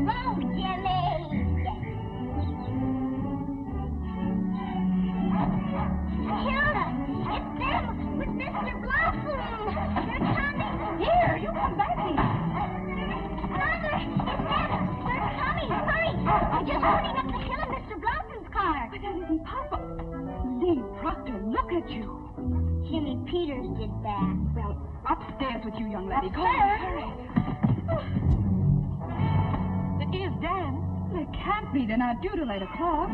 Oh, Jimmy! Hilda! It's them with Mr. Blossom! They're coming! Here, you come back here. Mother! It's them! They're coming! Hurry! They're just running up the hill in Mr. Blossom's car! But that isn't possible. Lee Proctor, look at you. Jimmy Peters did that. Well, upstairs with you, young lady. Go on, Upstairs? hurry. It is Dan. It can't be. They're not due till 8 o'clock.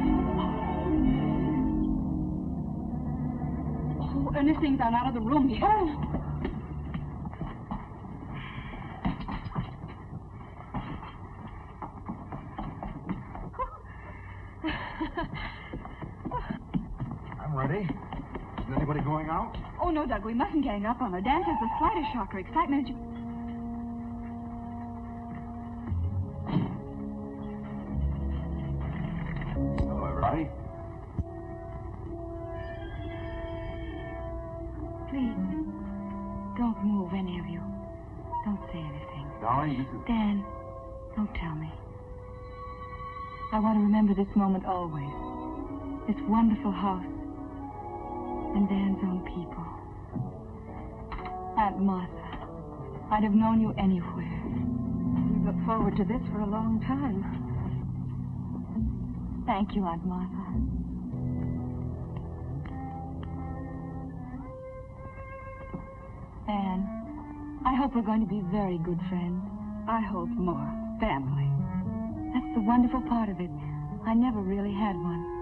Oh, Ernestine's gone out of the room here. Oh. I'm ready. Is anybody going out? Oh, no, Doug, we mustn't gang up on her. Dan has the slightest shock or excitement. Hello, everybody. Please, don't move, any of you. Don't say anything. Darling, this is... Dan, don't tell me. I want to remember this moment always. This wonderful house. And Dan's own people. Aunt Martha, I'd have known you anywhere. We look forward to this for a long time. Thank you, Aunt Martha. Anne, I hope we're going to be very good friends. I hope more. Family. That's the wonderful part of it. I never really had one.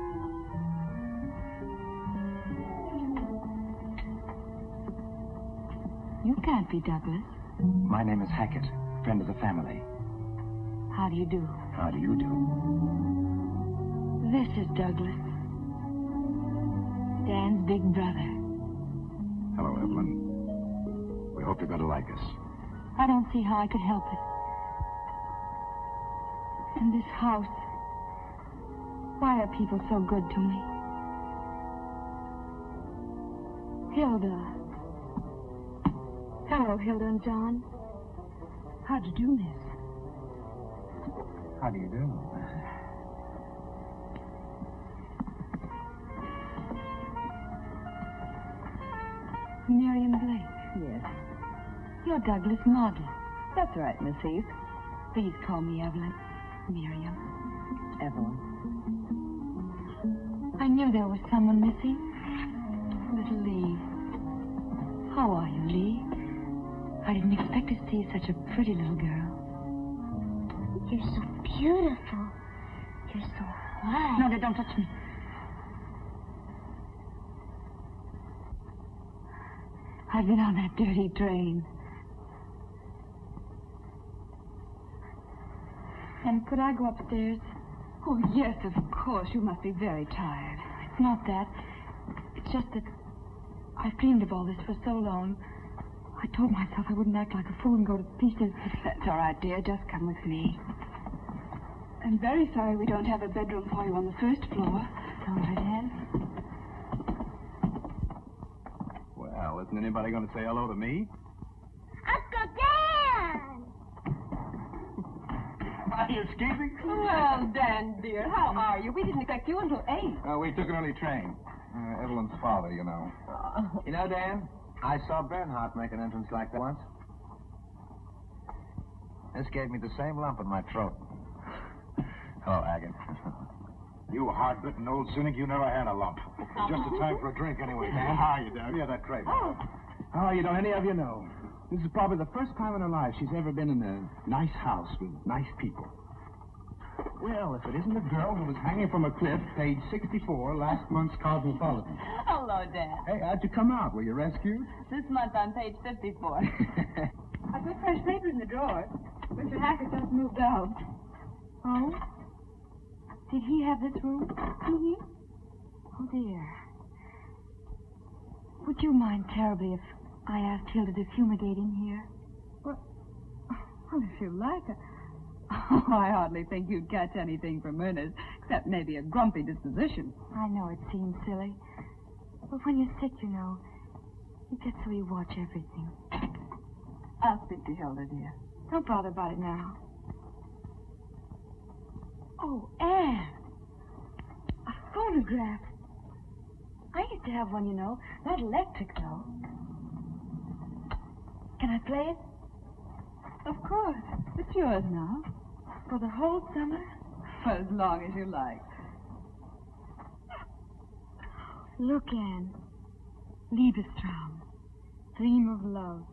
You can't be Douglas. My name is Hackett, friend of the family. How do you do? How do you do? This is Douglas. Dan's big brother. Hello, Evelyn. We hope you're going to like us. I don't see how I could help it. And this house. Why are people so good to me? Hilda. Hello, Hilda and John. How'd you do, miss? How do you do? Miriam Blake. Yes, You're Douglas Model. that's right, Miss Heath. Please call me Evelyn. Miriam. Evelyn. I knew there was someone missing. Little Lee. How are you, Lee? I didn't expect to see such a pretty little girl. You're so beautiful. You're so white. No, don't touch me. I've been on that dirty train. And could I go upstairs? Oh, yes, of course. You must be very tired. It's not that. It's just that I've dreamed of all this for so long. I told myself I wouldn't act like a fool and go to pieces. That's all right, dear. Just come with me. I'm very sorry we don't have a bedroom for you on the first floor. It's all right, Anne. Well, isn't anybody going to say hello to me? Uncle Dan! Are you escaping? Well, Dan, dear, how are you? We didn't expect you until 8. We took an early train. Evelyn's father, you know. You know, Dan, I saw Bernhardt make an entrance like that once. This gave me the same lump in my throat. Hello, Hackett. You hard-bitten old cynic, you never had a lump. It's just a time for a drink anyway, Dan. How are you, Doug? Yeah, that crate. Oh, you don't any of you know. This is probably the first time in her life she's ever been in a nice house with nice people. Well, if it isn't the girl who was hanging from a cliff, page 64, last month's Cosmopolitan. Hello, Dan. Hey, how'd you come out? Were you rescued? This month on page 54. I put fresh paper in the drawer. Mr. Hackett just moved out. Oh? Did he have this room? Mm-hmm. Oh, dear. Would you mind terribly if I asked Hilda to fumigate in here? Well, if you like. Oh, I hardly think you'd catch anything from Ernest, except maybe a grumpy disposition. I know it seems silly. But when you're sick, you know, you get so you watch everything. I'll speak to Hilda, dear. Don't bother about it now. Oh, Anne. A phonograph. I used to have one, you know. Not electric, though. Can I play it? Of course. It's yours now. For the whole summer? For as long as you like. Look, Anne. Liebestraum. Dream of love.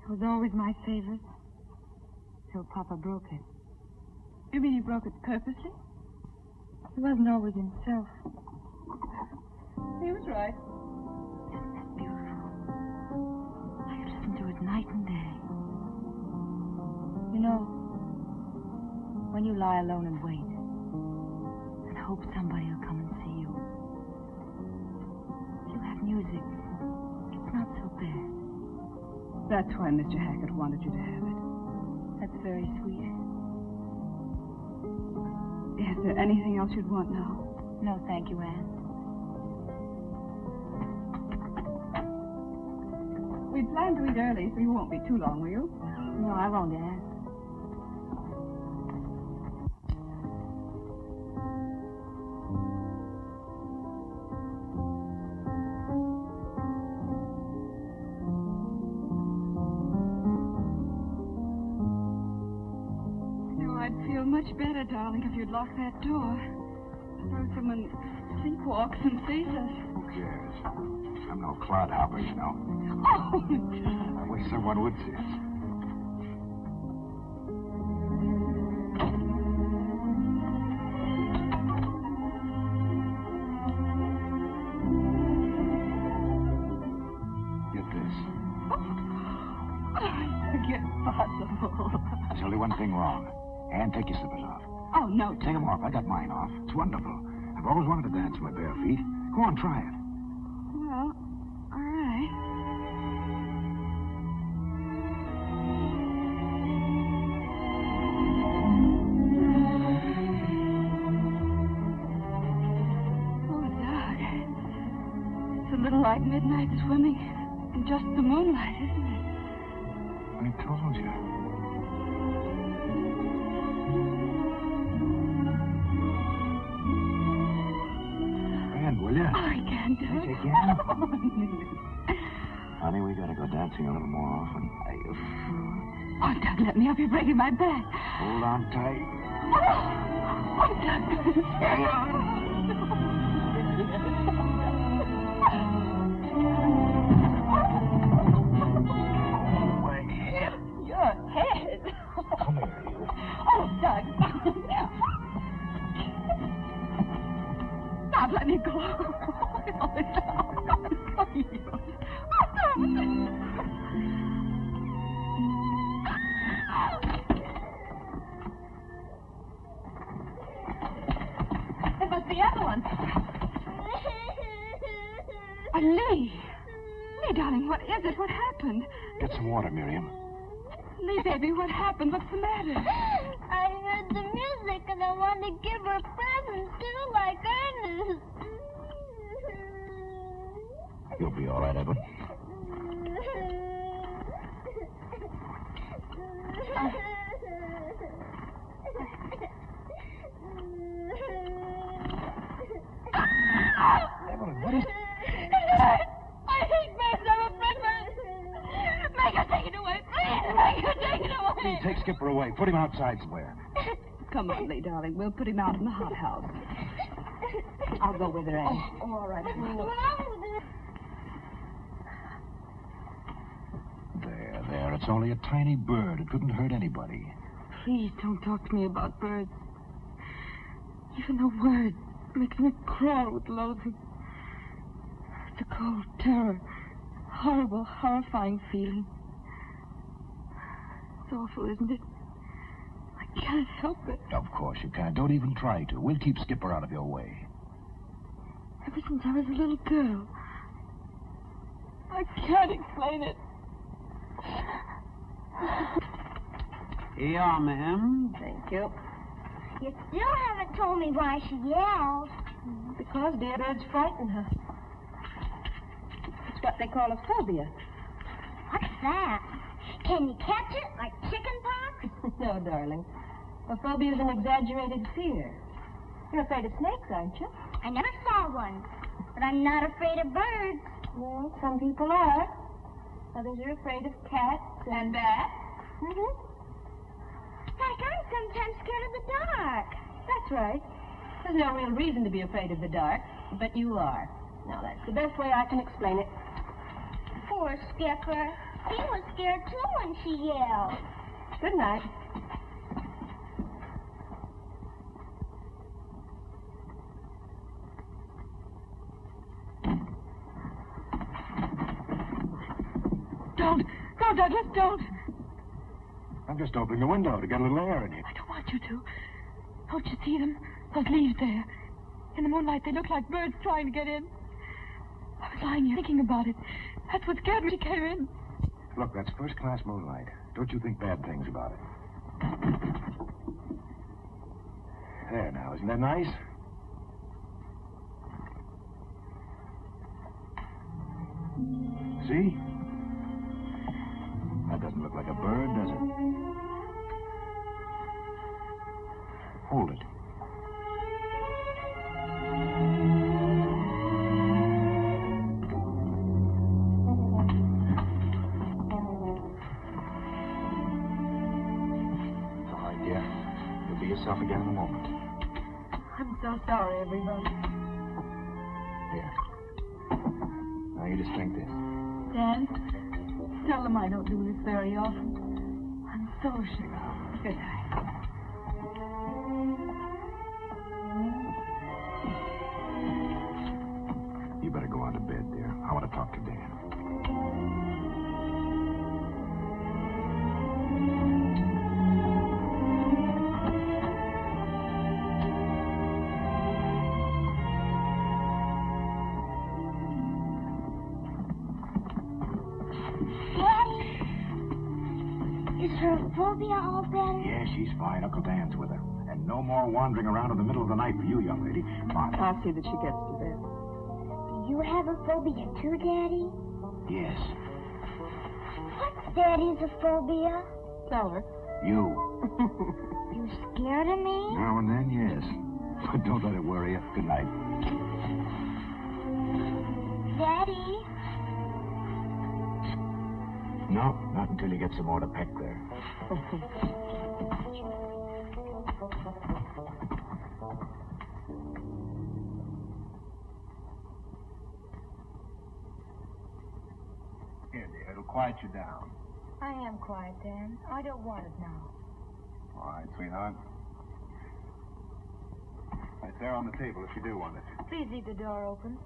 It was always my favorite. Till Papa broke it. You mean he broke it purposely? He wasn't always himself. He was right. Isn't it beautiful? I could listen to it night and day. You know, when you lie alone and wait, and hope somebody will come and see you, if you have music, it's not so bad. That's why Mr. Hackett wanted you to have it. That's very sweet. Is there anything else you'd want now? No, thank you, Anne. We planned to eat early, so you won't be too long, will you? No, I won't, Anne. I'd feel much better, darling, if you'd lock that door. Suppose someone sleepwalks and sees us. Who cares? I'm no clodhopper, you know. Oh! I wish someone would see us. Get this. I think it's possible. There's only one thing wrong. Anne, take your slippers off. Oh, no, Take them off. I got mine off. It's wonderful. I've always wanted to dance with my bare feet. Go on, try it. Well, all right. Oh, Doug. It's a little like midnight swimming in just the moonlight, isn't it? I told you. Will you? Oh, I can't do it. Yes, you can. Honey, we gotta go dancing a little more often. Oh, Doug, let me help you breaking my back. Hold on tight. Oh, Doug. My head. Your head. Come here, you. Oh, Doug. Stop, let me go. It must be Evelyn. Lee. Lee, darling, what is it? What happened? Get some water, Miriam. Lee, baby, what happened? What's the matter? I heard the music and I wanted to give her presents too, like Ernest. You'll be all right, Evan. Evelyn, what is it? I hate birds. I'm afraid birds. Make her take it away, please. Make her take it away. Lee, take Skipper away. Put him outside somewhere. Come on, Lee, darling. We'll put him out in the hothouse. I'll go with her, Anne. Oh, all right. There. It's only a tiny bird. It couldn't hurt anybody. Please don't talk to me about birds. Even the word makes me crawl with loathing. It's a cold terror. Horrible, horrifying feeling. It's awful, isn't it? I can't help it. Of course you can't. Don't even try to. We'll keep Skipper out of your way. Ever since I was a little girl. I can't explain it. Here you are, ma'am. Thank you. You still haven't told me why she yells. Because dear birds frighten her. It's what they call a phobia. What's that? Can you catch it like chicken pox? No, darling. A phobia is an exaggerated fear. You're afraid of snakes, aren't you? I never saw one, but I'm not afraid of birds. Well, some people are. Others are afraid of cats and bats. Mm-hmm. Like, I'm sometimes scared of the dark. That's right. There's no real reason to be afraid of the dark, but you are. Now, that's the best way I can explain it. Poor Skipper. He was scared, too, when she yelled. Good night. Don't, Douglas, don't. I'm just opening the window to get a little air in here. I don't want you to. Don't you see them? Those leaves there. In the moonlight, they look like birds trying to get in. I was lying here thinking about it. That's what scared me. She came in. Look, that's first-class moonlight. Don't you think bad things about it. There now, isn't that nice? See? That doesn't look like a bird, does it? Hold it. All right, dear. You'll be yourself again in a moment. I'm so sorry, everybody. Here. Now you just drink this. Dan, tell them I don't do this very often. I'm so ashamed. Good night. You better go on to bed, dear. I want to talk to Dan. Daddy, is her phobia all better? Yeah, she's fine. Uncle Dan's with her. And no more wandering around in the middle of the night for you, young lady. Come on. I'll see that she gets to bed. Do you have a phobia too, Daddy? Yes. What's Daddy's a phobia? Tell her. You. You scared of me? Now and then, yes. But don't let it worry you. Good night. Daddy? No, not until you get some more to peck there. Here, dear. It'll quiet you down. I am quiet, Dan. I don't want it now. All right, sweetheart. Right there on the table if you do want it. Please leave the door open.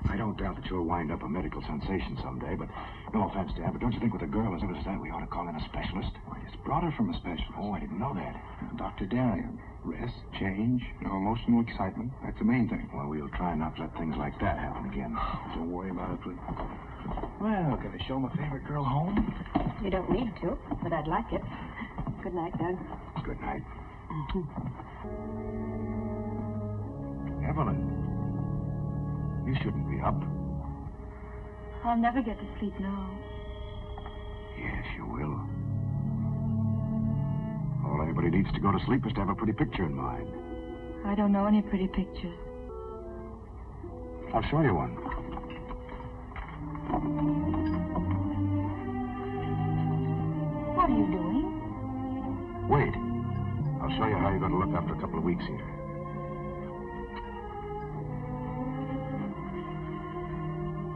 I don't doubt that you'll wind up a medical sensation someday, but no offense, Dad, but don't you think with a girl as good as that we ought to call in a specialist? I just brought her from a specialist. Oh, I didn't know that. Dr. Darian. Rest, change, no emotional excitement. That's the main thing. Well, we'll try not to let things like that happen again. Don't worry about it, please. Well, can I show my favorite girl home? You don't need to, but I'd like it. Good night, Doug. Good night. Evelyn, you shouldn't be up. I'll never get to sleep now. Yes, you will. All anybody needs to go to sleep is to have a pretty picture in mind. I don't know any pretty pictures. I'll show you one. What are you doing? Wait. I'll show you how you're going to look after a couple of weeks here.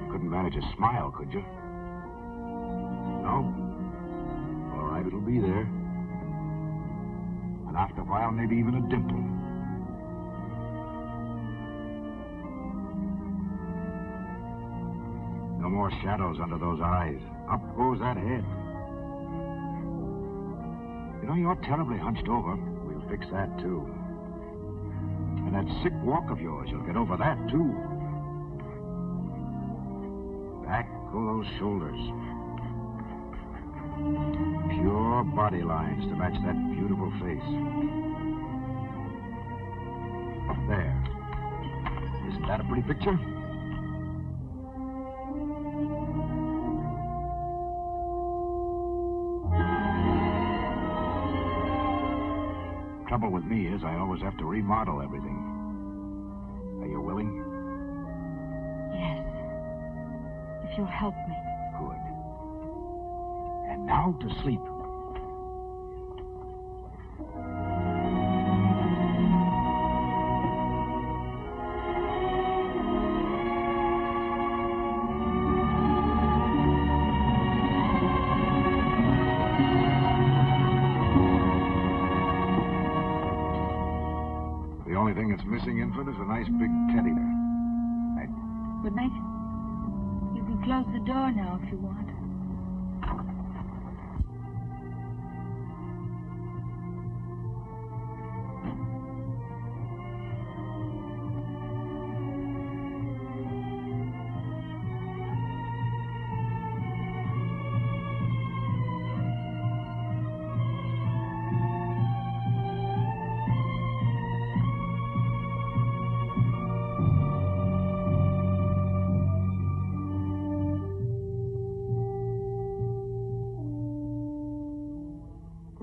You couldn't manage a smile, could you? No? All right, it'll be there. And after a while, maybe even a dimple. No more shadows under those eyes. Up goes that head. You know, you're terribly hunched over. We'll fix that, too. And that sick walk of yours, you'll get over that, too. Back go those shoulders. Pure body lines to match that beautiful face. There. Isn't that a pretty picture? trouble with me is I always have to remodel everything. Are you willing? Yes. If you'll help me. Good. And now to sleep. The only thing that's missing, Infant, is a nice big teddy bear. Right. Good night. You can close the door now if you want.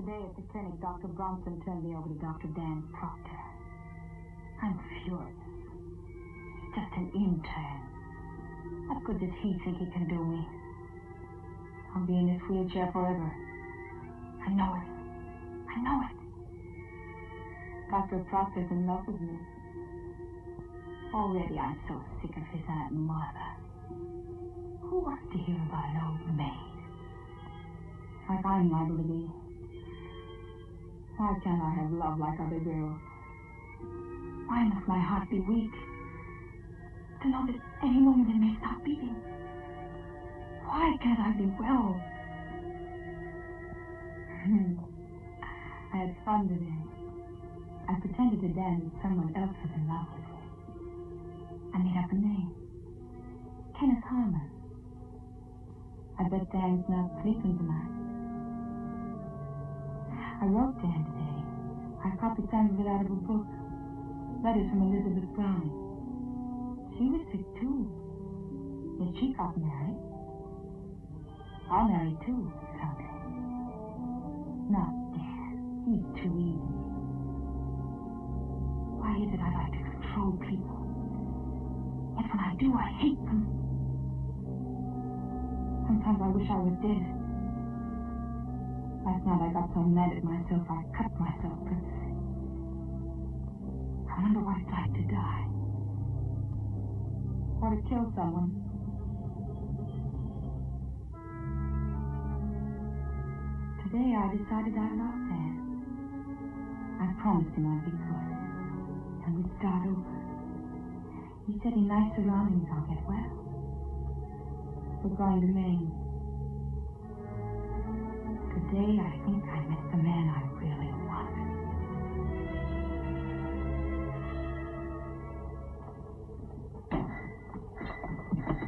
At the clinic, Dr. Bronson turned me over to Dr. Dan Proctor. I'm furious. He's just an intern. What good does he think he can do me? I'll be in this wheelchair forever. I know it. I know it. Dr. Proctor's in love with me. Already I'm so sick of his Aunt Martha. Who wants to hear about an old maid? Like I'm liable to be. Why can't I have love like other girls? Why must my heart be weak? To know that any moment it may stop beating. Why can't I be well? I had fun today. I pretended to Dan that someone else was in love with me. I made up a name. Kenneth Harmon. I bet Dan's not sleeping tonight. I wrote Dan today. I copied some of it out of a book. Letters from Elizabeth Browning. She was sick, too. Yet she got married. I'll marry, too, someday. Not Dan. He's too easy. Why is it I like to control people? Yet when I do, I hate them. Sometimes I wish I was dead. Last night I got so mad at myself I cut myself purposely. I wonder what it's like to die. Or to kill someone. Today I decided I loved Dan. I promised him I'd be good. And we'd start over. He said in nice surroundings I'll get well. We're going to Maine. Today, I think I met the man I really wanted.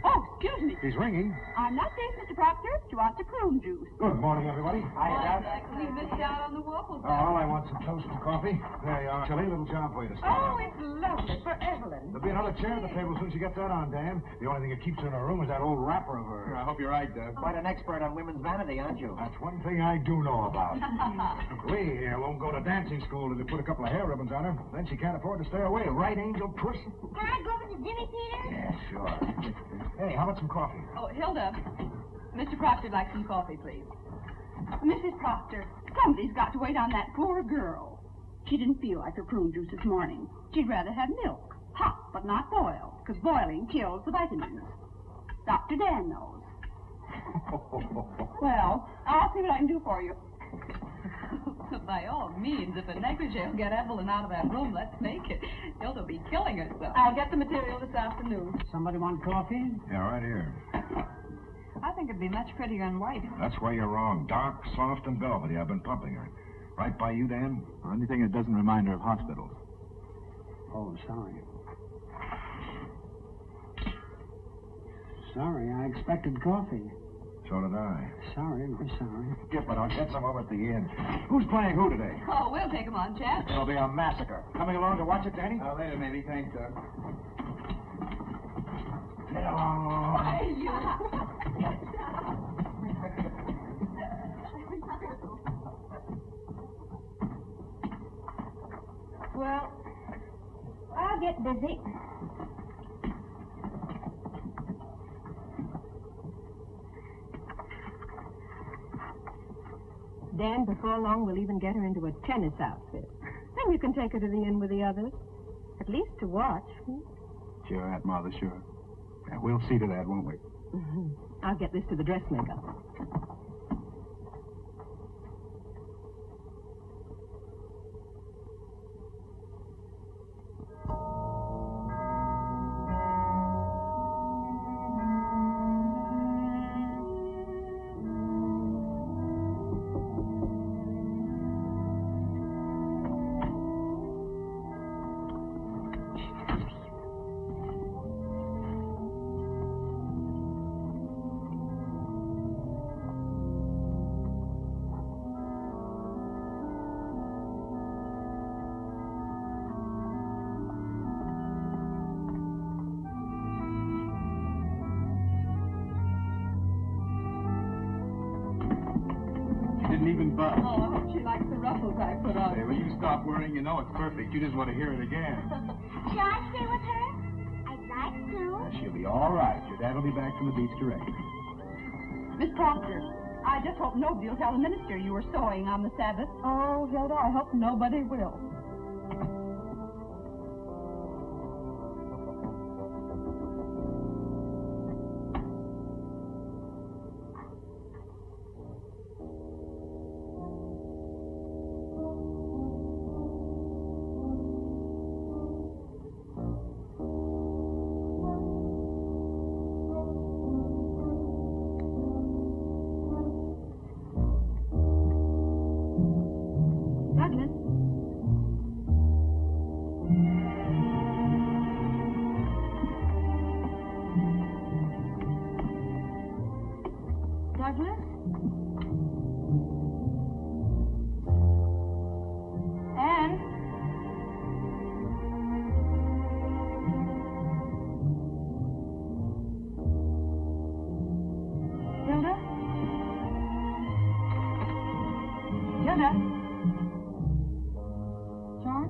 Oh, excuse me. He's ringing. I'm not safe, Mr. Proctor. Do you want the prune juice? Good morning, everybody. You missed out on the waffles. Oh, I want some toast and coffee. There you are. Chilly little job for you to start. Oh, it's lovely for Evelyn. There'll be another chair at the table as soon as you get that on, Dan. The only thing that keeps her in her room is that old wrapper of hers. I hope you're right, Doug. Quite an expert on women's vanity, aren't you? That's one thing I do know about. We here won't go to dancing school till they put a couple of hair ribbons on her. Then she can't afford to stay away. Right, Angel Puss? Can I go with the Jimmy Peter? Yeah, sure. Hey, how about some coffee? Oh, Hilda. Mr. Proctor'd like some coffee, please. Mrs. Proctor, somebody's got to wait on that poor girl. She didn't feel like her prune juice this morning. She'd rather have milk. Hot, but not boiled, because boiling kills the vitamins. Dr. Dan knows. Well, I'll see what I can do for you. By all means, if a negligee will get Evelyn out of that room, let's make it. Hilda will be killing herself. I'll get the material this afternoon. Somebody want coffee? Yeah, right here. I think it'd be much prettier in white. That's where you're wrong. Dark, soft, and velvety. I've been pumping her. Right by you, Dan? Or anything that doesn't remind her of hospitals. Oh, sorry. Sorry, I expected coffee. So did I. Sorry, very sorry. Skip it. I'll get some over at the inn. Who's playing who today? Oh, we'll take 'em on, Chad. It'll be a massacre. Coming along to watch it, Danny? Later, maybe. Thanks, Doug. Get along. Well, I'll get busy. Dan, before long, we'll even get her into a tennis outfit. Then you can take her to the inn with the others. At least to watch. Sure, Aunt Martha, sure. Yeah, we'll see to that, won't we? Mm-hmm. I'll get this to the dressmaker. Didn't even budge. Oh, I hope she likes the ruffles I put on. Hey, will you stop worrying? You know it's perfect. You just want to hear it again. Shall I stay with her? I'd like to. She'll be all right. Your dad will be back from the beach directly. Miss Proctor, I just hope nobody will tell the minister you were sewing on the Sabbath. Oh, Hilda, I hope nobody will. Douglas? Douglas? Anne? Hilda? Hilda? John?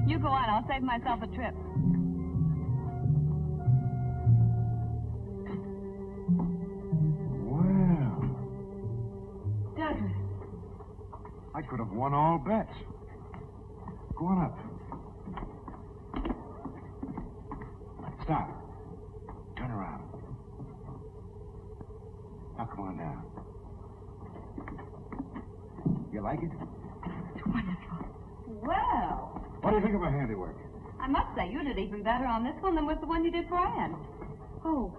You go on. I'll save myself a trip. Well, Douglas. I could have won all bets. Go on up. Stop. Turn around. Now come on down. You like it? Well, What do you think of my handiwork? I must say you did even better on this one than was the one you did for Anne. Oh,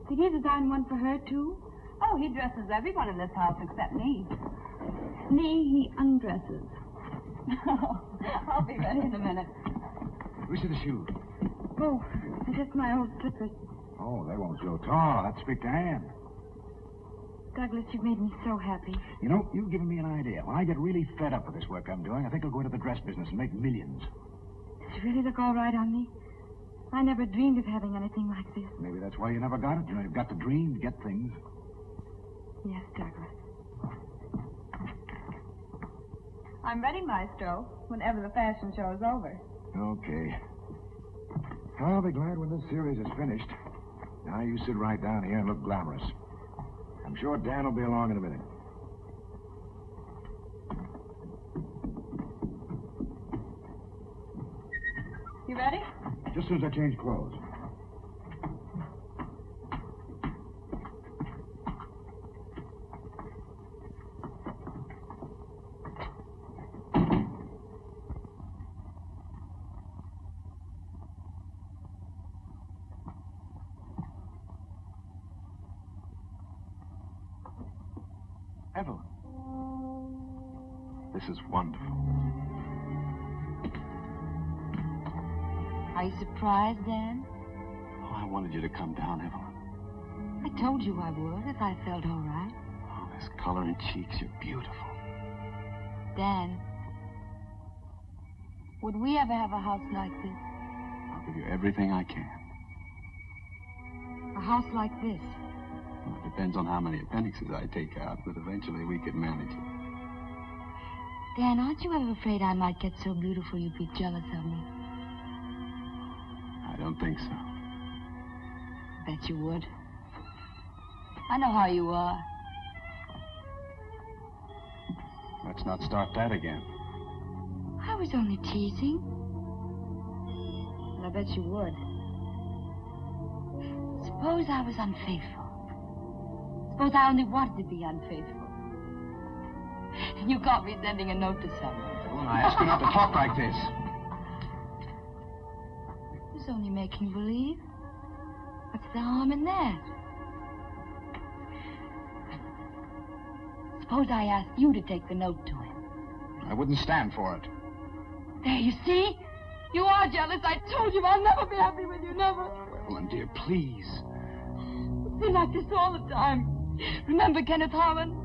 did you design one for her, too? Oh, he dresses everyone in this house except me. Me, he undresses. I'll be ready in a minute. Where's the shoes? Oh, they're just my old slippers. Oh, they won't go tall. Let's speak to Anne. Douglas, you've made me so happy. You know, you've given me an idea. When I get really fed up with this work I'm doing, I think I'll go into the dress business and make millions. Does it really look all right on me? I never dreamed of having anything like this. Maybe that's why you never got it. You know, you've got to dream to get things. Yes, Douglas. I'm ready, Maestro, whenever the fashion show is over. Okay. I'll be glad when this series is finished. Now you sit right down here and look glamorous. I'm sure Dan will be along in a minute. You ready? Just as soon as I change clothes. Evelyn. This is wonderful. Are you surprised, Dan? Oh, I wanted you to come down, Evelyn. I told you I would if I felt all right. Oh, this color in cheeks, you're beautiful. Dan, would we ever have a house like this? I'll give you everything I can. A house like this. Well, it depends on how many appendixes I take out, but eventually we could manage it. Dan, aren't you ever afraid I might get so beautiful you'd be jealous of me? I don't think so. Bet you would. I know how you are. Let's not start that again. I was only teasing. And I bet you would. Suppose I was unfaithful. Suppose I only wanted to be unfaithful. And you caught me sending a note to someone. Well, I ask you not to talk like this. It was only making believe. What's the harm in that? Suppose I asked you to take the note to him. I wouldn't stand for it. There, you see? You are jealous. I told you I'll never be happy with you, never. Evelyn, dear, please. It's been like this all the time. Remember Kenneth Harmon?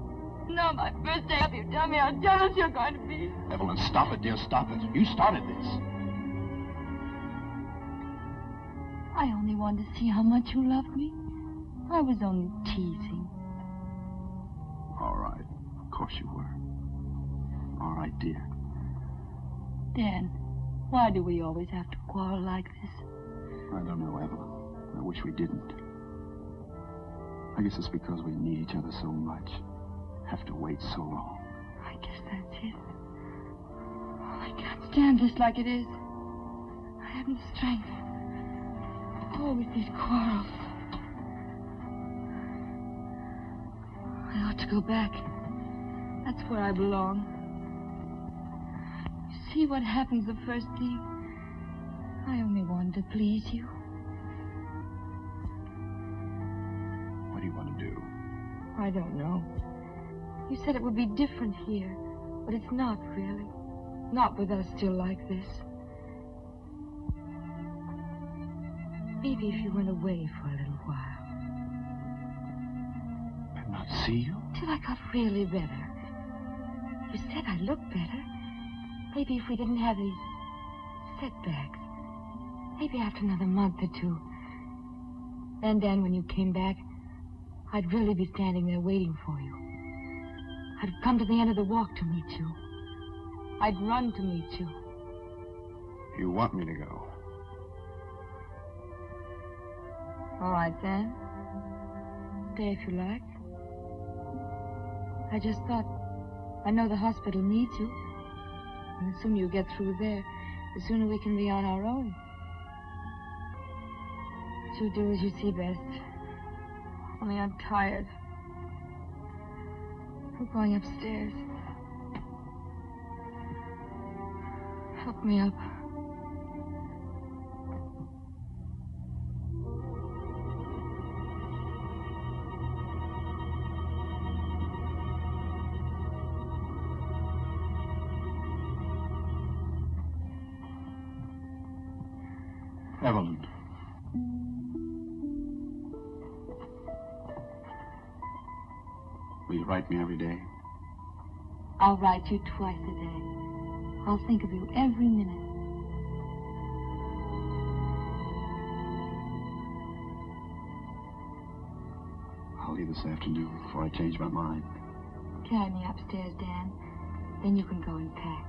No, my first day up, you tell me how jealous you're going to be. Evelyn, stop it, dear, stop it. You started this. I only wanted to see how much you loved me. I was only teasing. All right. Of course you were. All right, dear. Dan, why do we always have to quarrel like this? I don't know, Evelyn. I wish we didn't. I guess it's because we need each other so much. Have to wait so long. I guess that's it. I can't stand this like it is. I haven't the strength. Always these quarrels. I ought to go back. That's where I belong. You see what happens the first thing? I only wanted to please you. What do you want to do? I don't know. You said it would be different here, but it's not really. Not with us still like this. Maybe if you went away for a little while. And not see you? Till I got really better. You said I looked better. Maybe if we didn't have these setbacks. Maybe after another month or two. Then, Dan, when you came back, I'd really be standing there waiting for you. I'd come to the end of the walk to meet you. I'd run to meet you. You want me to go? All right, then. Stay if you like. I just thought, I know the hospital needs you. And the sooner you get through there, the sooner we can be on our own. But you do as you see best. Only I'm tired. We're going upstairs. Help me up. Evelyn. Will you write me every day? I'll write you twice a day. I'll think of you every minute. I'll leave this afternoon before I change my mind. Carry me upstairs, Dan. Then you can go and pack.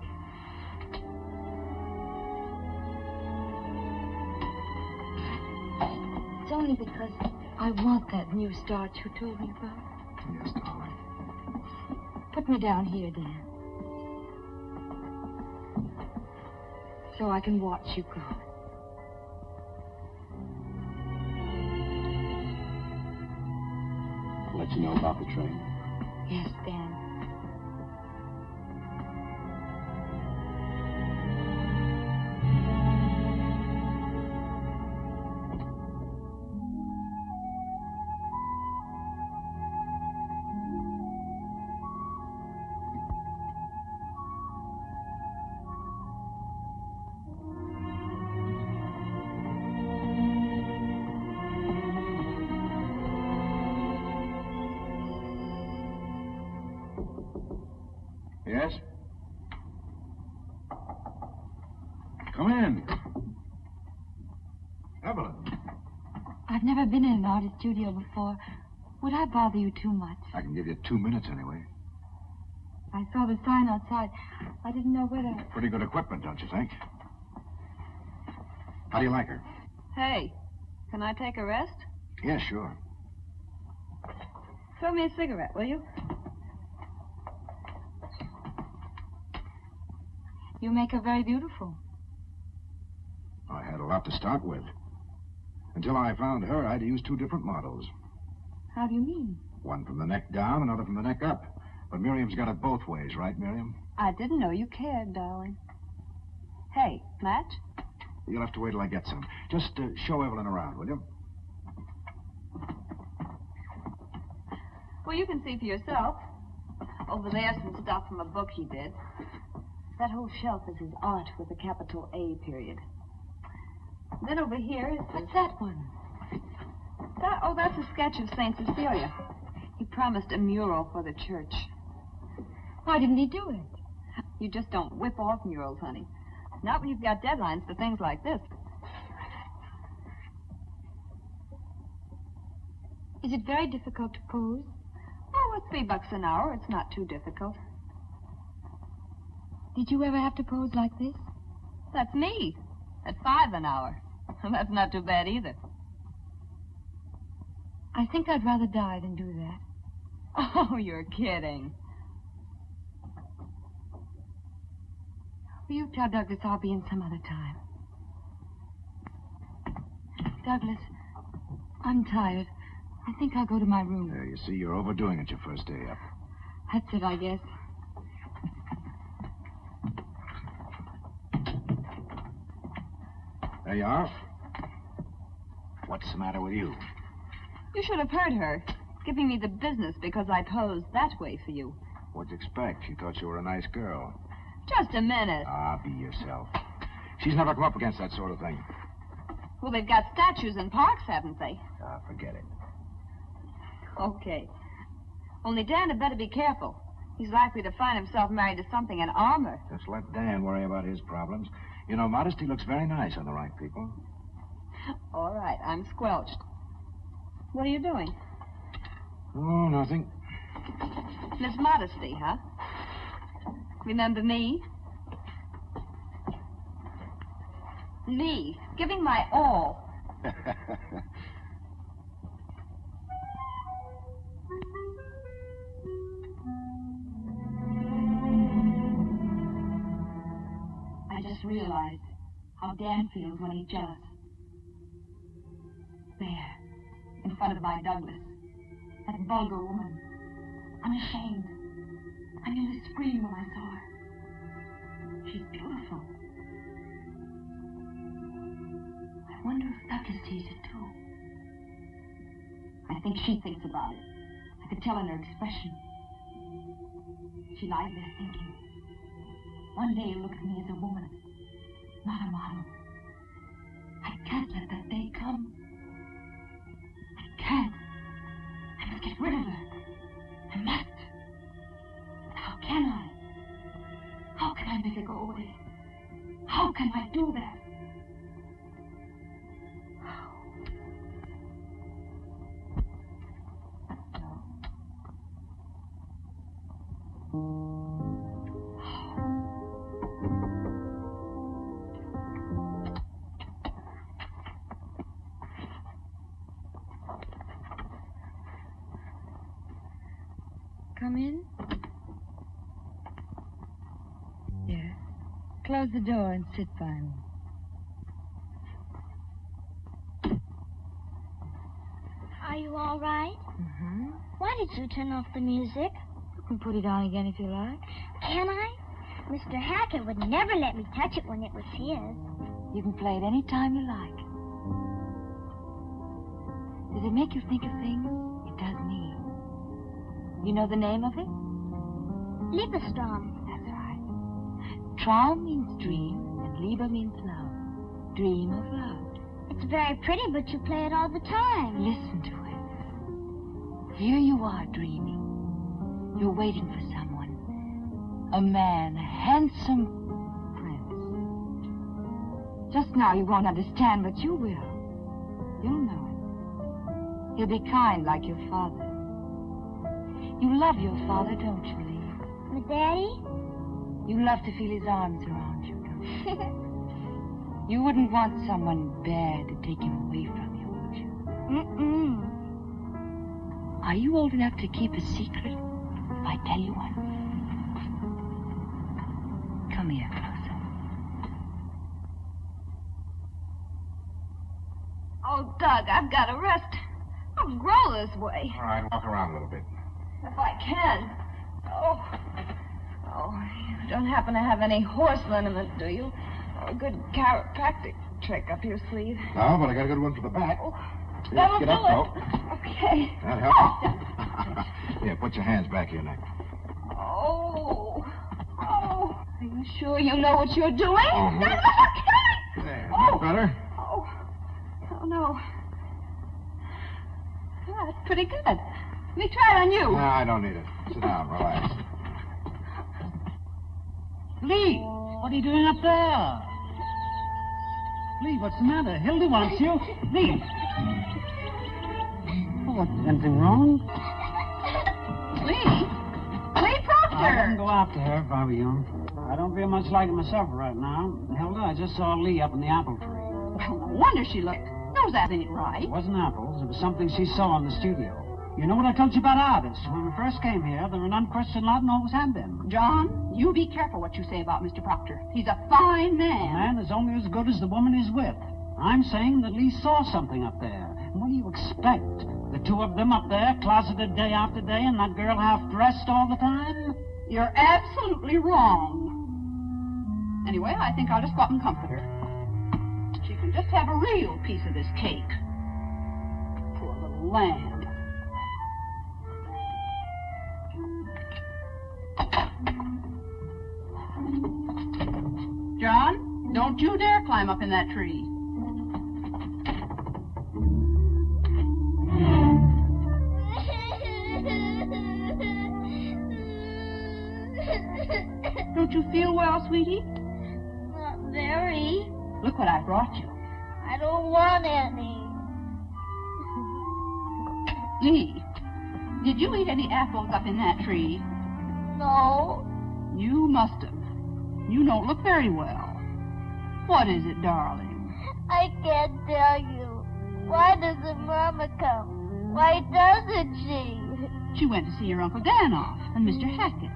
It's only because I want that new start you told me about. Yes, darling. Put me down here, Dan. So I can watch you go. I'll let you know about the train. Yes, Dan. Yes? Come in. been in an artist studio before. Would I bother you too much? I can give you 2 minutes anyway. I saw the sign outside. I didn't know whether... Pretty good equipment, don't you think? How do you like her? Hey, can I take a rest? Yeah, sure. Throw me a cigarette, will you? You make her very beautiful. I had a lot to start with. Until I found her, I had to use 2 different models. How do you mean? One from the neck down, another from the neck up. But Miriam's got it both ways, right, Miriam? I didn't know you cared, darling. Hey, match? You'll have to wait till I get some. Just show Evelyn around, will you? Well, you can see for yourself. Over there's some stuff from a book he did. That whole shelf is his art with a capital A period. Then over here is... What's that one? That's a sketch of St. Cecilia. He promised a mural for the church. Why didn't he do it? You just don't whip off murals, honey. Not when you've got deadlines for things like this. Is it very difficult to pose? Oh, at $3 an hour, it's not too difficult. Did you ever have to pose like this? That's me. At $5 an hour. That's not too bad either. I think I'd rather die than do that. Oh, you're kidding. Will you tell Douglas I'll be in some other time? Douglas, I'm tired. I think I'll go to my room. You see, you're overdoing it your first day up. That's it, I guess. There you are. What's the matter with you? You should have heard her, giving me the business because I posed that way for you. What'd you expect? She thought you were a nice girl. Just a minute. Ah, be yourself. She's never come up against that sort of thing. Well, they've got statues in parks, haven't they? Ah, forget it. Okay. Only Dan had better be careful. He's likely to find himself married to something in armor. Just let Dan worry about his problems. You know, modesty looks very nice on the right people. All right, I'm squelched. What are you doing? Oh, nothing. Miss Modesty, huh? Remember me? Me, giving my all. I just realized how Dan feels when he's jealous. There, in front of my Douglas, that vulgar woman. I'm ashamed. I nearly screamed when I saw her. She's beautiful. I wonder if Douglas sees it too. I think she thinks about it. I could tell in her expression. She lies there thinking. One day you'll look at me as a woman, not a model. I can't let that day come. I can't. I must get rid of her. I must. But how can I? How can I make her go away? How can I do that? Come in. Yes. Close the door and sit by me. Are you all right? Mm-hmm. Why did you turn off the music? You can put it on again if you like. Can I? Mr. Hackett would never let me touch it when it was his. You can play it any time you like. Does it make you think of things? It does me. You know the name of it? Liebestrom. That's right. Traum means dream, and Liebe means love. Dream of love. It's very pretty, but you play it all the time. Listen to it. Here you are dreaming. You're waiting for someone. A man, a handsome prince. Just now you won't understand, but you will. You'll know it. He'll be kind like your father. You love your father, don't you, Lee? My daddy? You love to feel his arms around you, don't you? You wouldn't want someone bad to take him away from you, would you? Mm-mm. Are you old enough to keep a secret if I tell you one? Come here, closer. Oh, Doug, I've got to rest. I'll grow this way. All right, walk around a little bit. If I can. Oh, you don't happen to have any horse liniment, do you? Or a good chiropractic trick up your sleeve? No, but I got a good one for the back. Oh, Here, that'll get do up, it. Bo. Okay. That helps. Here, put your hands back here, Nick. Oh. Are you sure you know what you're doing? Mhm. Okay. There, that better? Oh, no. Oh, that's pretty good. Let me try it on you. No, I don't need it. Sit down, relax. Lee, what are you doing up there? Lee, what's the matter? Hilda wants you. Lee. Oh, what, anything wrong? Lee I Proctor. wouldn't go after her if I were you. I don't feel much like it myself right now. Hilda, I just saw Lee up in the apple tree. Well, no wonder she looked. Knows that ain't right. It wasn't apples. It was something she saw in the studio. You know what I told you about artists? When we first came here, they're an unquestioned lot and always have been. John, you be careful what you say about Mr. Proctor. He's a fine A man. man is only as good as the woman he's with. I'm saying that Lee saw something up there. And what do you expect? The two of them up there, closeted day after day, and that girl half-dressed all the time? You're absolutely wrong. Anyway, I think I'll just go up and comfort her. She can just have a real piece of this cake. Poor little lamb. John, don't you dare climb up in that tree. Don't you feel well, sweetie? Not very. Look what I brought you. I don't want any. Lee, did you eat any apples up in that tree? No. You must have. You don't look very well. What is it, darling? I can't tell you. Why doesn't Mama come? Why doesn't she? She went to see your Uncle Danoff and Mr. Hackett.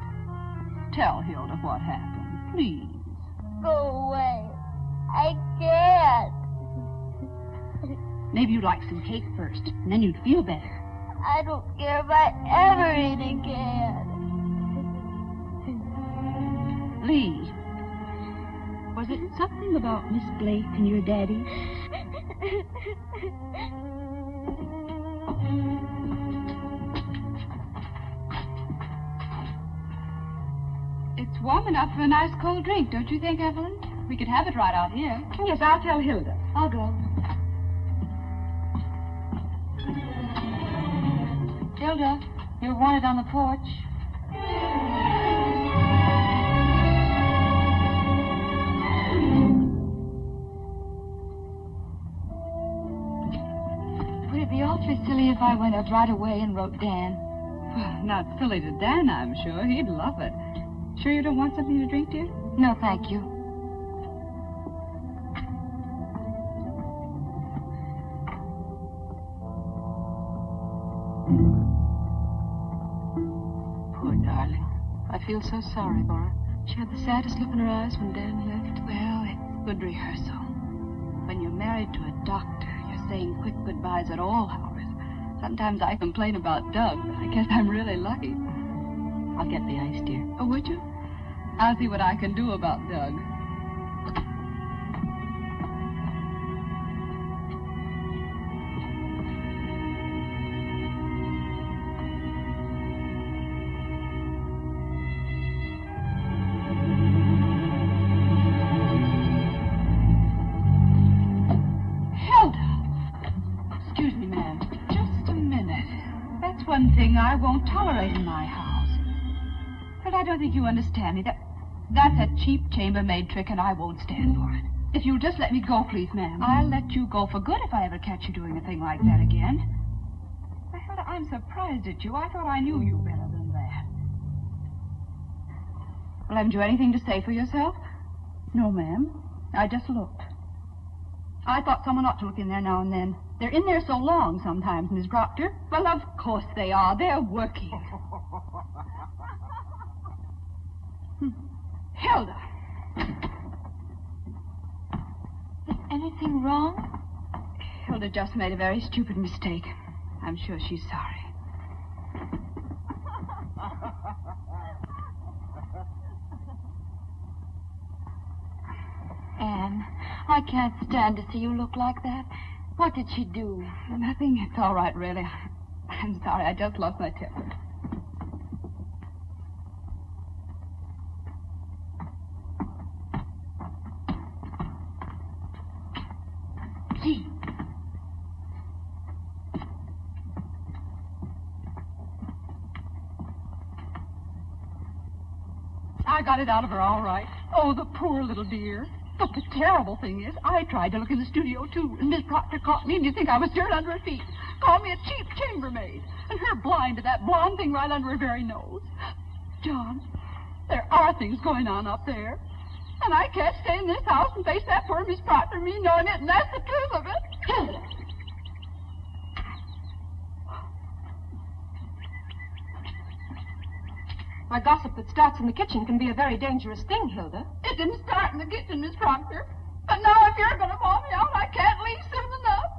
Tell Hilda what happened, please. Go away. I can't. Maybe you'd like some cake first, and then you'd feel better. I don't care if I ever eat again. Lee, was it something about Miss Blake and your daddy? It's warm enough for a nice cold drink, don't you think, Evelyn? We could have it right out here. Yes, I'll tell Hilda. I'll go. Hilda, you're wanted on the porch. Would it be awfully silly if I went up right away and wrote Dan? Not silly to Dan, I'm sure. He'd love it. Sure you don't want something to drink, dear? No, thank you. Poor darling. I feel so sorry for her. She had the saddest look in her eyes when Dan left. Well, it's good rehearsal. When you're married to a doctor, you're saying quick goodbyes at all hours. Sometimes I complain about Doug, but I guess I'm really lucky. I'll get the ice, dear. Oh, would you? I'll see what I can do about Doug. Excuse me, ma'am. Just a minute. That's one thing I won't tolerate in my house. But I don't think you understand me. That's a cheap chambermaid trick, and I won't stand for it. If you'll just let me go, please, ma'am. I'll let you go for good if I ever catch you doing a thing like that again. But I'm surprised at you. I thought I knew you better than that. Well, haven't you anything to say for yourself? No, ma'am. I just looked. I thought someone ought to look in there now and then. They're in there so long sometimes, Miss Proctor. Well, of course they are. They're working. Hilda. Is anything wrong? Hilda just made a very stupid mistake. I'm sure she's sorry. Anne, I can't stand to see you look like that. What did she do? Nothing. It's all right, really. I'm sorry. I just lost my temper. Gee. I got it out of her all right. Oh, the poor little dear. But the terrible thing is, I tried to look in the studio, too, and Miss Proctor caught me, and you think I was dirt under her feet. Called me a cheap chambermaid, and her blind to that blonde thing right under her very nose. John, there are things going on up there. And I can't stay in this house and face that poor Miss Proctor, me knowing it, and that's the truth of it. Hilda. Why, gossip that starts in the kitchen can be a very dangerous thing, Hilda. It didn't start in the kitchen, Miss Proctor. But now if you're going to bawl me out, I can't leave soon enough.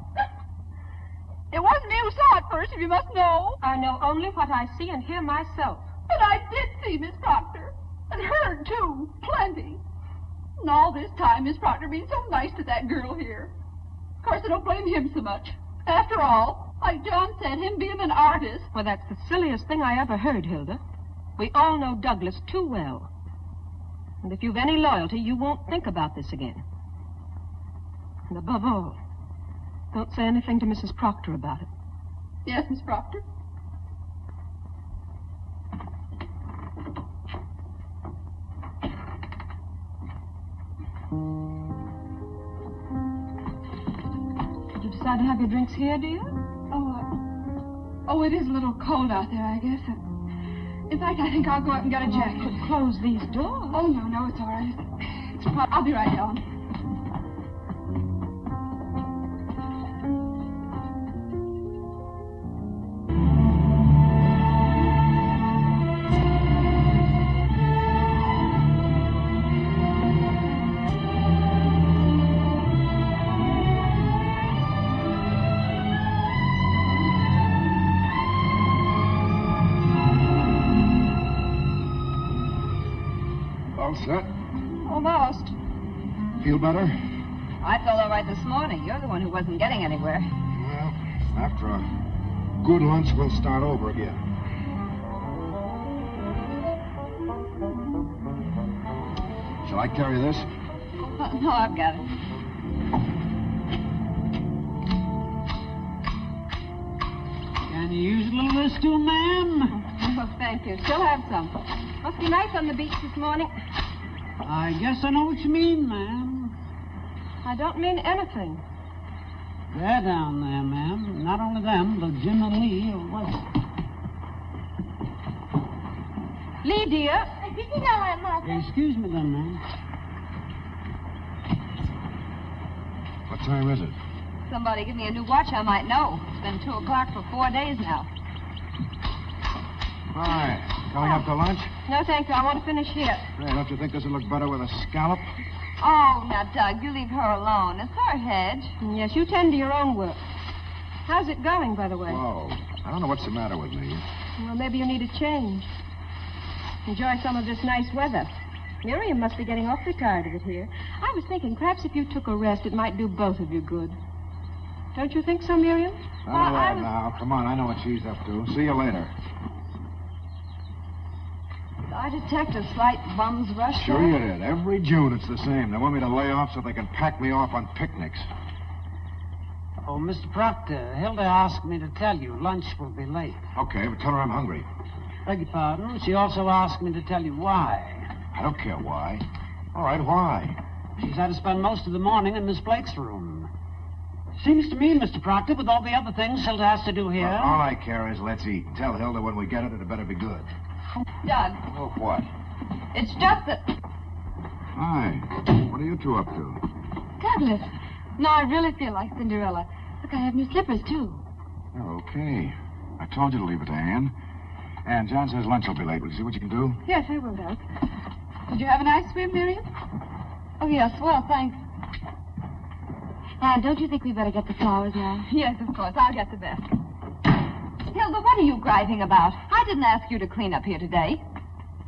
It wasn't me who saw it first, if you must know. I know only what I see and hear myself. But I did see Miss Proctor. And heard, too. Plenty. And all this time, Miss Proctor being so nice to that girl here. Of course, I don't blame him so much. After all, like John said, him being an artist. Well, that's the silliest thing I ever heard, Hilda. We all know Douglas too well. And if you've any loyalty, you won't think about this again. And above all, don't say anything to Mrs. Proctor about it. Yes, Miss Proctor. Did you decide to have your drinks here, dear? Oh, it is a little cold out there, I guess. In fact, I think I'll go up and get a jacket. You could close these doors. Oh, no, it's all right. I'll be right down. All set? Almost. Feel better? I felt all right this morning. You're the one who wasn't getting anywhere. Well, after a good lunch, we'll start over again. Shall I carry this? No, I've got it. Can you use a little of this too, ma'am? Oh, thank you. Still have some. Must be nice on the beach this morning. I guess I know what you mean, ma'am. I don't mean anything. They're down there, ma'am. Not only them, but Jim and Lee are west. Lee, dear. Did you know it, Mother? Excuse me then, ma'am. What time is it? Somebody give me a new watch, I might know. It's been 2 o'clock for 4 days now. Hi. Going up to lunch? No, thank you. I want to finish here. Hey, don't you think this would look better with a scallop? Oh, now, Doug, you leave her alone. It's her hedge. Yes, you tend to your own work. How's it going, by the way? Whoa. I don't know what's the matter with me. Well, maybe you need a change. Enjoy some of this nice weather. Miriam must be getting awfully tired of it here. I was thinking perhaps if you took a rest, it might do both of you good. Don't you think so, Miriam? All right, now. Come on, I know what she's up to. See you later. I detect a slight bum's rush. Sure there. you did. Every June it's the same. They want me to lay off so they can pack me off on picnics. Oh, Mr. Proctor, Hilda asked me to tell you lunch will be late. Okay, but tell her I'm hungry. Beg your pardon. She also asked me to tell you why. I don't care why. All right, why? She's had to spend most of the morning in Miss Blake's room. Seems to me, Mr. Proctor, with all the other things Hilda has to do here... All I care is let's eat. Tell Hilda when we get it, it better be good. Doug, Oh, what? it's just that... Hi. What are you two up to? Douglas, now I really feel like Cinderella. Look, I have new slippers, too. Oh, okay. I told you to leave it to Anne. And John says lunch will be late. Will you see what you can do? Yes, I will, Doug. Did you have a nice swim, Miriam? Oh, yes, well, thanks. Anne, don't you think we better get the flowers now? Yes, of course. I'll get the basket. Hilda, what are you griping about? I didn't ask you to clean up here today.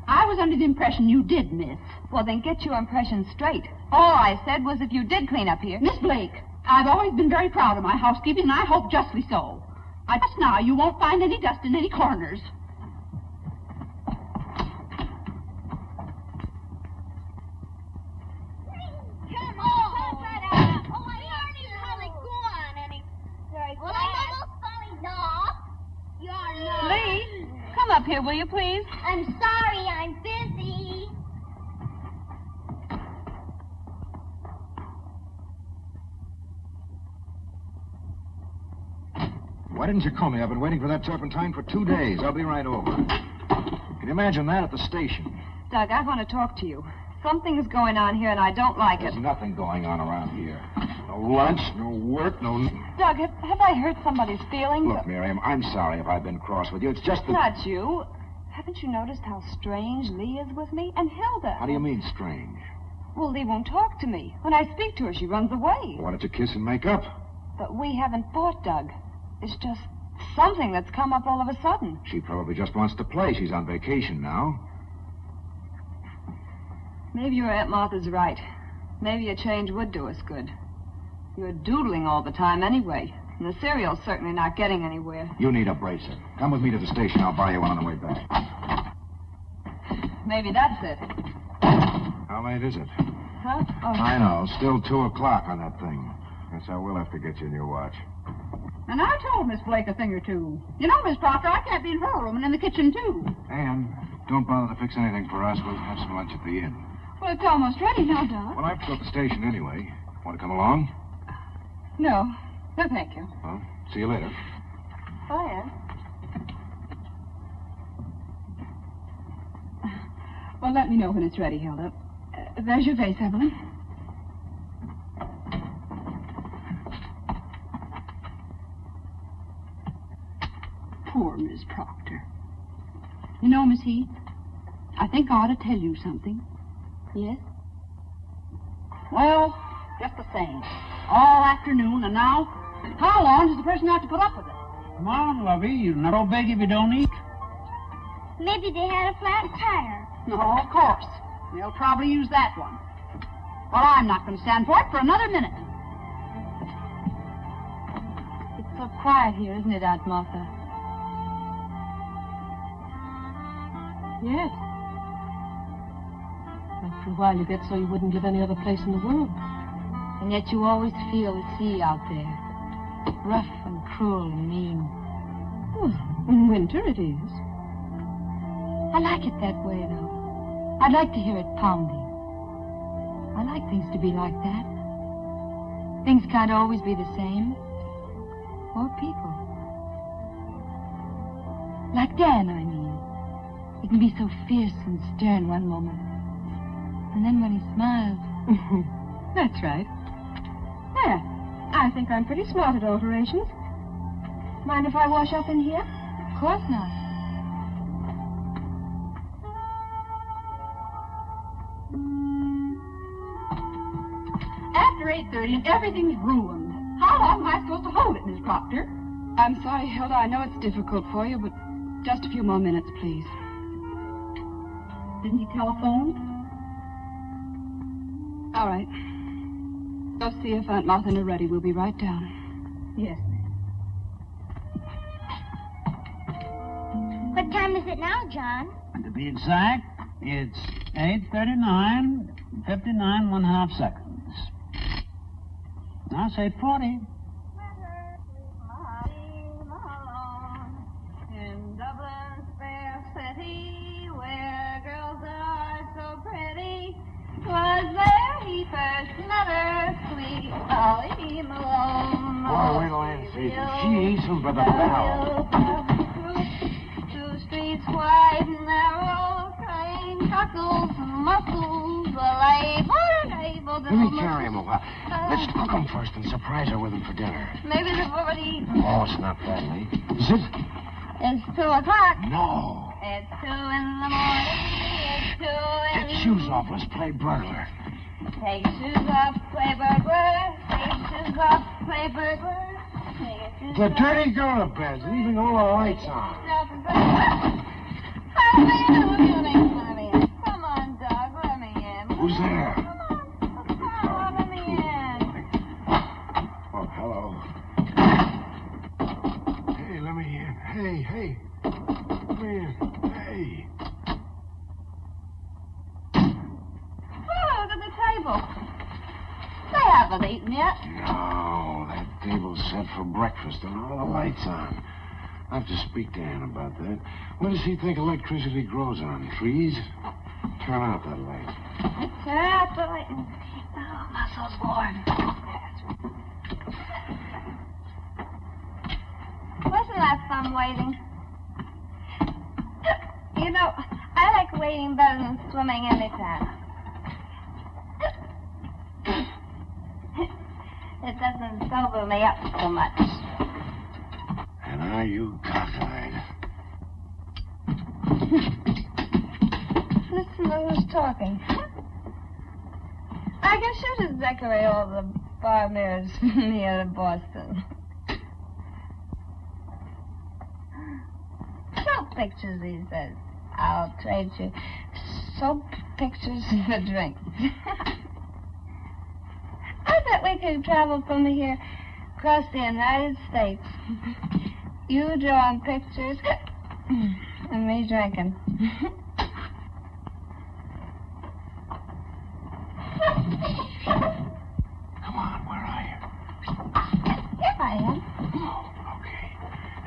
I was under the impression you did, miss. Well, then get your impression straight. All I said was if you did clean up here... Miss Blake, I've always been very proud of my housekeeping, and I hope justly so. I trust now you won't find any dust in any corners. Come on. Oh, I already really gone, and it's well, I'm almost falling off. You're not. Lee, come up here, will you, please? I'm sorry, I'm busy. Why didn't you call me? I've been waiting for that turpentine for 2 days. I'll be right over. Can you imagine that at the station? Doug, I want to talk to you. Something's going on here, and I don't like There's it. nothing going on around here. No lunch, no work, no... Doug, have I hurt somebody's feelings? Look, Miriam, I'm sorry if I've been cross with you. It's just that... Not you. Haven't you noticed how strange Lee is with me? And Hilda. How do you mean, strange? Well, Lee won't talk to me. When I speak to her, she runs away. Why don't you kiss and make up? But we haven't fought, Doug. It's just something that's come up all of a sudden. She probably just wants to play. She's on vacation now. Maybe your Aunt Martha's right. Maybe a change would do us good. You're doodling all the time anyway. And the cereal's certainly not getting anywhere. You need a bracer. Come with me to the station. I'll buy you one on the way back. Maybe that's it. How late is it? Huh? Oh. I know. Still 2 o'clock on that thing. Guess I will have to get you a new watch. And I told Miss Blake a thing or two. You know, Miss Proctor, I can't be in her room and in the kitchen, too. Anne, don't bother to fix anything for us. We'll have some lunch at the inn. Well, it's almost ready now, Doug. Well, I have to go to the station anyway. Want to come along? No. No, thank you. Well, see you later. Bye, Anne. Well, let me know when it's ready, Hilda. There's your vase, Evelyn. Poor Miss Proctor. You know, Miss Heath, I think I ought to tell you something. Yes? Well, just the same. All afternoon, and now, how long does the person have to put up with it? Come on, lovey. You're not so big if you don't eat. Maybe they had a flat tire. No, of course. They'll probably use that one. Well, I'm not going to stand for it for another minute. It's so quiet here, isn't it, Aunt Martha? Yes. After a while, you get so you wouldn't live any other place in the world. And yet you always feel the sea out there. Rough and cruel and mean. Well, in winter it is. I like it that way, though. I'd like to hear it pounding. I like things to be like that. Things can't always be the same. Or people. Like Dan, I mean. He can be so fierce and stern one moment. And then when he smiles... That's right. There. I think I'm pretty smart at alterations. Mind if I wash up in here? Of course not. After 8:30 and everything's ruined. How long am I supposed to hold it, Miss Proctor? I'm sorry, Hilda. I know it's difficult for you, but just a few more minutes, please. Didn't he telephone? All right. Go see if Aunt Martha and are ready. We'll be right down. Yes, ma'am. What time is it now, John? And to be exact, it's 8:39, 59 1/2 seconds. Now say 40. In Dublin's fair city, where girls are so pretty, was there he first met her, sweet Polly Malone. Boy, wait till Aunt sees him. She eats him by the barrel. Two streets wide and narrow, crying cockles and mussels, Let me carry him a while. Let's cook him first and surprise her with him for dinner. Maybe they've already eaten. Oh, it's not that late. Is it? It's 2 o'clock. No. It's 2 in the morning. It's 2 in Get shoes off. Let's play burglar. Take shoes off, play burglar. Take shoes off, play burglar. The dirty girl beds, leaving all the lights on. Come on, dog, let me in. Who's there? Come on, let me in. Oh, hello. Hey, let me in. Hey. Let me in. Hey. Oh, look at the table. They haven't eaten yet. No, that table's set for breakfast and all the lights on. I have to speak to Ann about that. What does he think electricity grows on? Trees? Turn out that light. Turn out the light and keep the muscles warm. Wasn't that fun waiting? You know, I like waiting better than swimming anytime. It doesn't sober me up so much. And are you cockeyed? Listen to who's talking. I guess you should decorate all the bar mirrors near Boston. Soap pictures, he says. I'll trade you soap pictures for drinks. I bet we could travel from here across the United States. You drawing pictures and me drinking. Come on, where are you? Here I am. Oh, okay.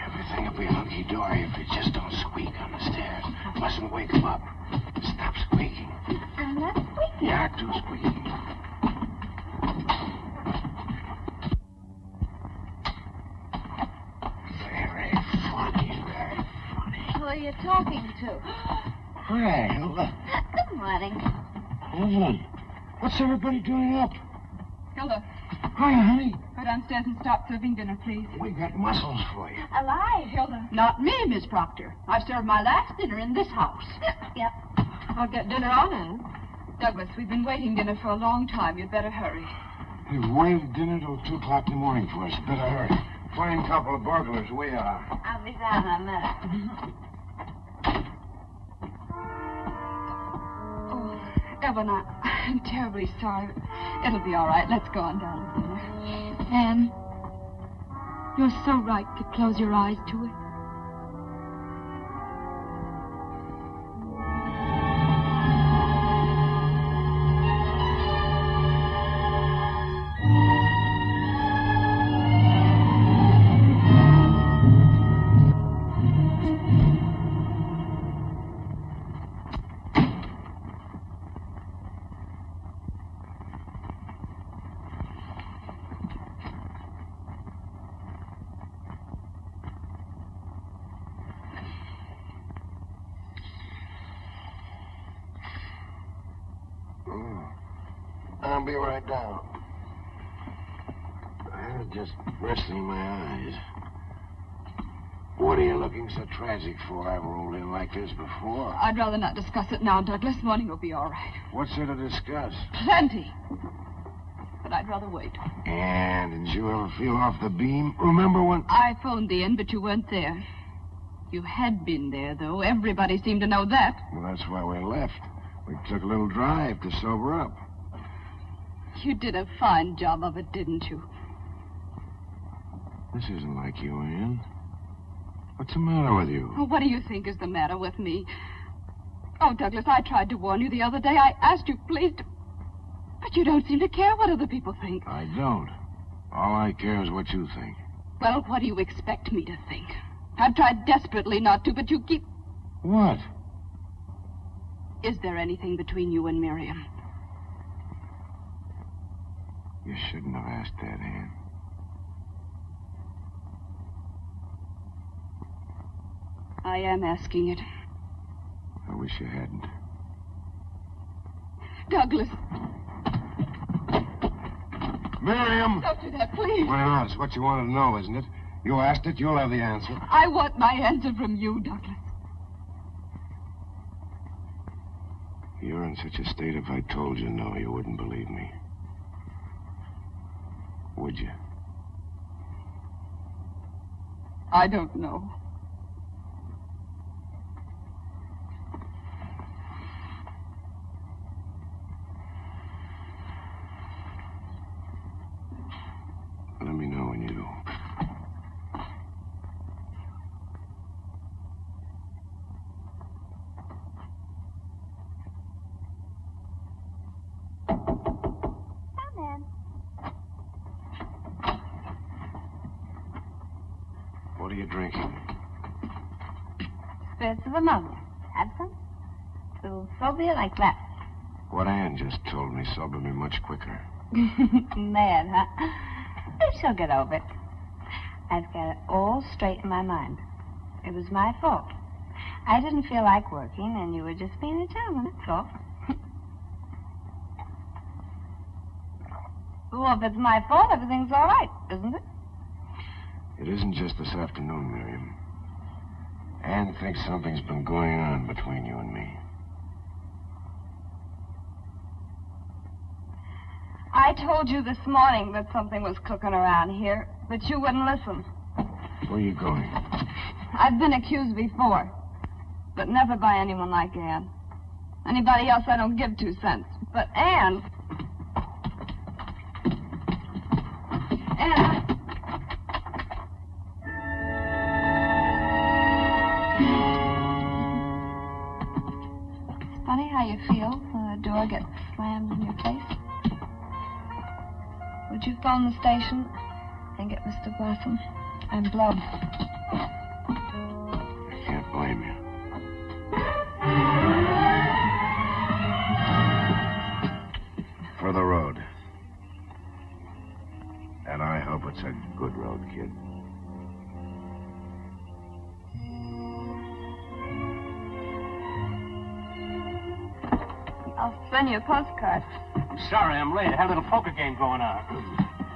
Everything will be hunky-dory if you just don't squeak on the stairs. Mustn't wake him up. Stop squeaking. I'm not squeaking. You are too squeaking. Very funny. Who are you talking to? Hi, Hilda. Good morning. Evelyn, what's everybody doing up? Hilda, Hi, honey. go downstairs and start serving dinner, please. We got mussels for you. Alive. Hilda. Not me, Miss Proctor. I've served my last dinner in this house. Yep. I'll get dinner on, Anne. Douglas, we've been waiting dinner for a long time. You'd better hurry. You've waited dinner till 2 o'clock in the morning for us. Better hurry. Fine couple of burglars we are. I'll be down in a minute. Oh, Evelyn, I'm terribly sorry. It'll be all right. Let's go on down to dinner. Anne, you're so right to close your eyes to it. I'll be right down. I was just resting my eyes. What are you looking so tragic for? I've rolled in like this before. I'd rather not discuss it now, Douglas. Morning will be all right. What's there to discuss? Plenty. But I'd rather wait. And didn't you ever feel off the beam? Remember when... I phoned the inn, but you weren't there. You had been there, though. Everybody seemed to know that. Well, that's why we left. We took a little drive to sober up. You did a fine job of it, didn't you? This isn't like you, Ann. What's the matter with you? Oh, what do you think is the matter with me? Oh, Douglas, I tried to warn you the other day. I asked you, please, but you don't seem to care what other people think. I don't. All I care is what you think. Well, what do you expect me to think? I've tried desperately not to, but you keep... What? Is there anything between you and Miriam? You shouldn't have asked that, Ann. I am asking it. I wish you hadn't. Douglas, Miriam! don't do that, please. Why not? It's what you wanted to know, isn't it? You asked it, you'll have the answer. I want my answer from you, Douglas. You're in such a state, if I told you no, you wouldn't believe me. Would you? I don't know. Let me know when you do. What are you drinking? Spirits of ammonia. Have some? It'll sober you like that. What Ann just told me sobered me much quicker. Mad, huh? But she'll get over it. I've got it all straight in my mind. It was my fault. I didn't feel like working, and you were just being a gentleman, that's all. Well, if it's my fault, everything's all right, isn't it? It isn't just this afternoon, Miriam. Ann thinks something's been going on between you and me. I told you this morning that something was cooking around here, but you wouldn't listen. Where are you going? I've been accused before, but never by anyone like Ann. Anybody else, I don't give 2 cents. But Ann... Ann... It's funny how you feel when the door gets slammed in your face. Would you phone the station and get Mr. Blossom and Blub? I can't blame you. For the road. And I hope it's a good road, kid. I'll send you a postcard. Sorry, I'm late. I had a little poker game going on.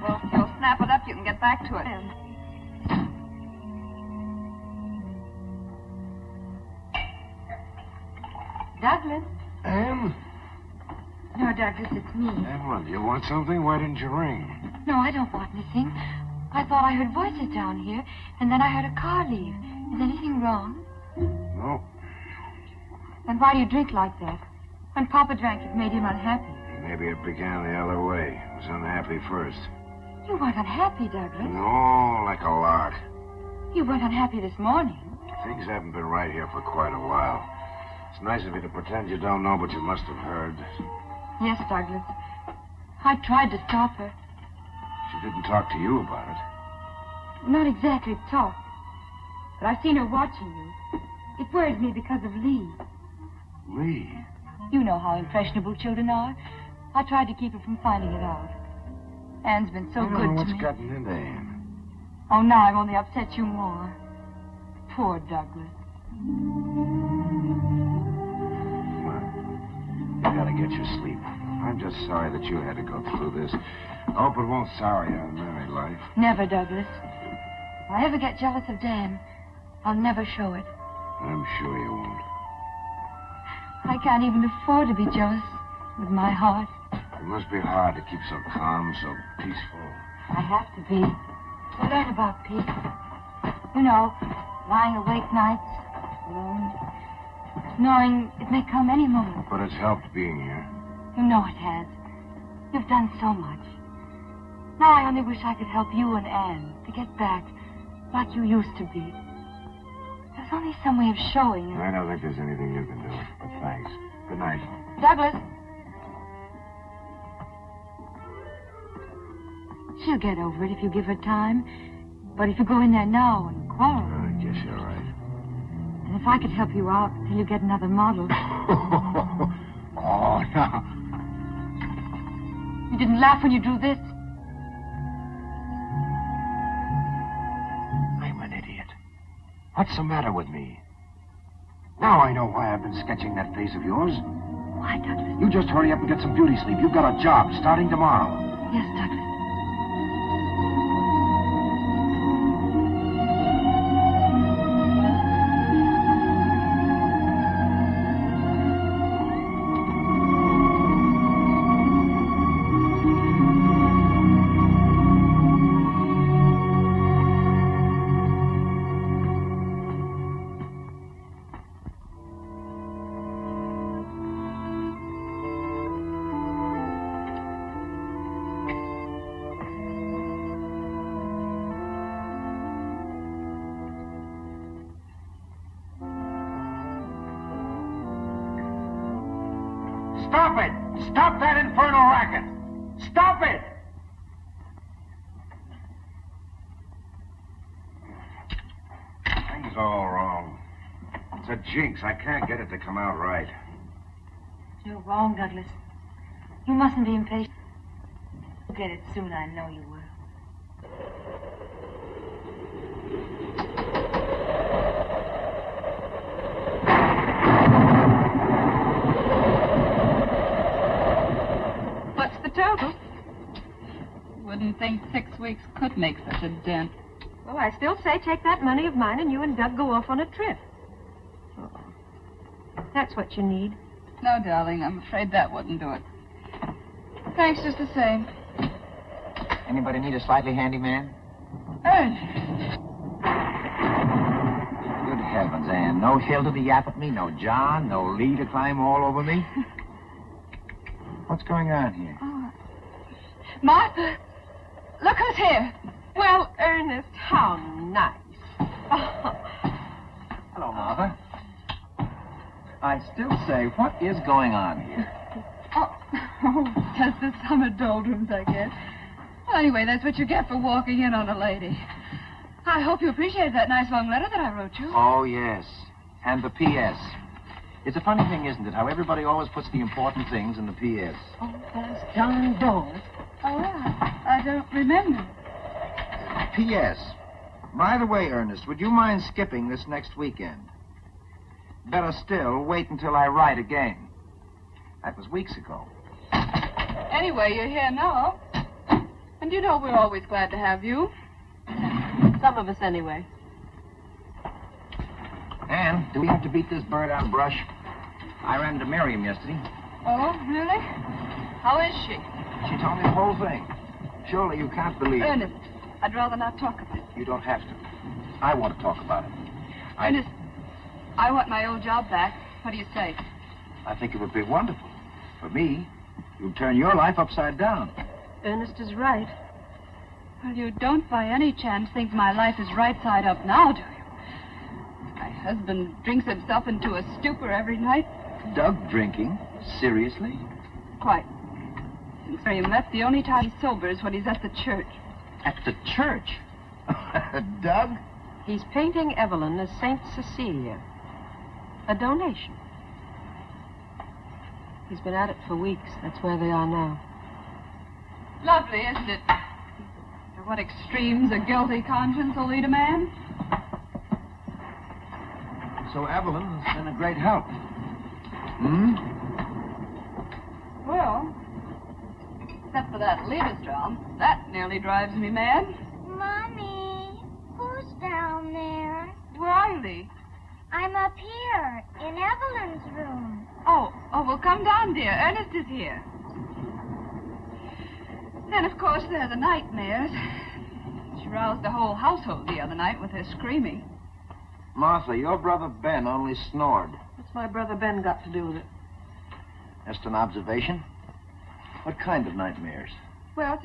Well, if you'll snap it up, you can get back to it. Douglas? Ann? No, Douglas, it's me. Ann, what, you want something? Why didn't you ring? No, I don't want anything. I thought I heard voices down here, and then I heard a car leave. Is anything wrong? No. Then why do you drink like that? When Papa drank, it made him unhappy. Maybe it began the other way. It was unhappy first. You weren't unhappy, Douglas. No, like a lark. You weren't unhappy this morning. Things haven't been right here for quite a while. It's nice of you to pretend you don't know, but you must have heard. Yes, Douglas. I tried to stop her. She didn't talk to you about it. Not exactly talk. But I've seen her watching you. It worries me because of Lee. Lee? You know how impressionable children are. I tried to keep her from finding it out. Anne's been so good to me. What's gotten into Anne? Oh, now I've only upset you more. Poor Douglas. You gotta get your sleep. I'm just sorry that you had to go through this. I hope it won't sour you on married life. Never, Douglas. If I ever get jealous of Dan, I'll never show it. I'm sure you won't. I can't even afford to be jealous with my heart. It must be hard to keep so calm, so peaceful. I have to be. To learn about peace. You know, lying awake nights, alone, knowing it may come any moment. But it's helped being here. You know it has. You've done so much. Now I only wish I could help you and Anne to get back like you used to be. There's only some way of showing it. I don't think there's anything you can do, but thanks. Good night. Douglas. She'll get over it if you give her time. But if you go in there now and quarrel... I guess you're right. And if I could help you out till you get another model... Oh, no. You didn't laugh when you drew this? I'm an idiot. What's the matter with me? Now I know why I've been sketching that face of yours. Why, Douglas? You just hurry up and get some beauty sleep. You've got a job starting tomorrow. Yes, Douglas. Stop it! Stop that infernal racket! Stop it! Things all wrong. It's a jinx. I can't get it to come out right. You're wrong, Douglas. You mustn't be impatient. You'll get it soon, I know you will. What's the total? Wouldn't think 6 weeks could make such a dent. Well, I still say take that money of mine and you and Doug go off on a trip. That's what you need. No, darling, I'm afraid that wouldn't do it. Thanks just the same. Anybody need a slightly handy man? Ernest. Good heavens, Anne. No Hilda to yap at me, no John, no Lee to climb all over me. What's going on here? Oh. Martha, look who's here. Well, Ernest, how nice. Hello, Martha. I still say, what is going on here? Oh, just the summer doldrums, I guess. Well, anyway, that's what you get for walking in on a lady. I hope you appreciated that nice long letter that I wrote you. Oh, yes. And the P.S. It's a funny thing, isn't it, how everybody always puts the important things in the P.S. Oh, that's John Dawes. Oh, I don't remember. P.S. By the way, Ernest, would you mind skipping this next weekend? Better still, wait until I write again. That was weeks ago. Anyway, you're here now. And you know we're always glad to have you. Some of us, anyway. Anne, do we have to beat this bird out of brush? I ran into Miriam yesterday. Oh, really? How is she? She told me the whole thing. Surely you can't believe it. Ernest, I'd rather not talk about it. You don't have to. I want to talk about it. Ernest, I want my old job back. What do you say? I think it would be wonderful. For me, you'd turn your life upside down. Ernest is right. Well, you don't by any chance think my life is right side up now, do you? My husband drinks himself into a stupor every night. Doug drinking? Seriously? Quite. Since Miriam left, the only time he sobers when he's at the church. At the church? Doug? He's painting Evelyn as Saint Cecilia. A donation. He's been at it for weeks. That's where they are now. Lovely, isn't it? To what extremes a guilty conscience will lead a man? So Evelyn has been a great help. Hmm? Well, except for that Liebesdrum, that nearly drives me mad. Mommy, who's down there? Where are you, Lee? I'm up here, in Evelyn's room. Oh, well, come down, dear. Ernest is here. Then, of course, there are the nightmares. She roused the whole household the other night with her screaming. Martha, your brother Ben only snored. What's my brother Ben got to do with it? Just an observation. What kind of nightmares? Well,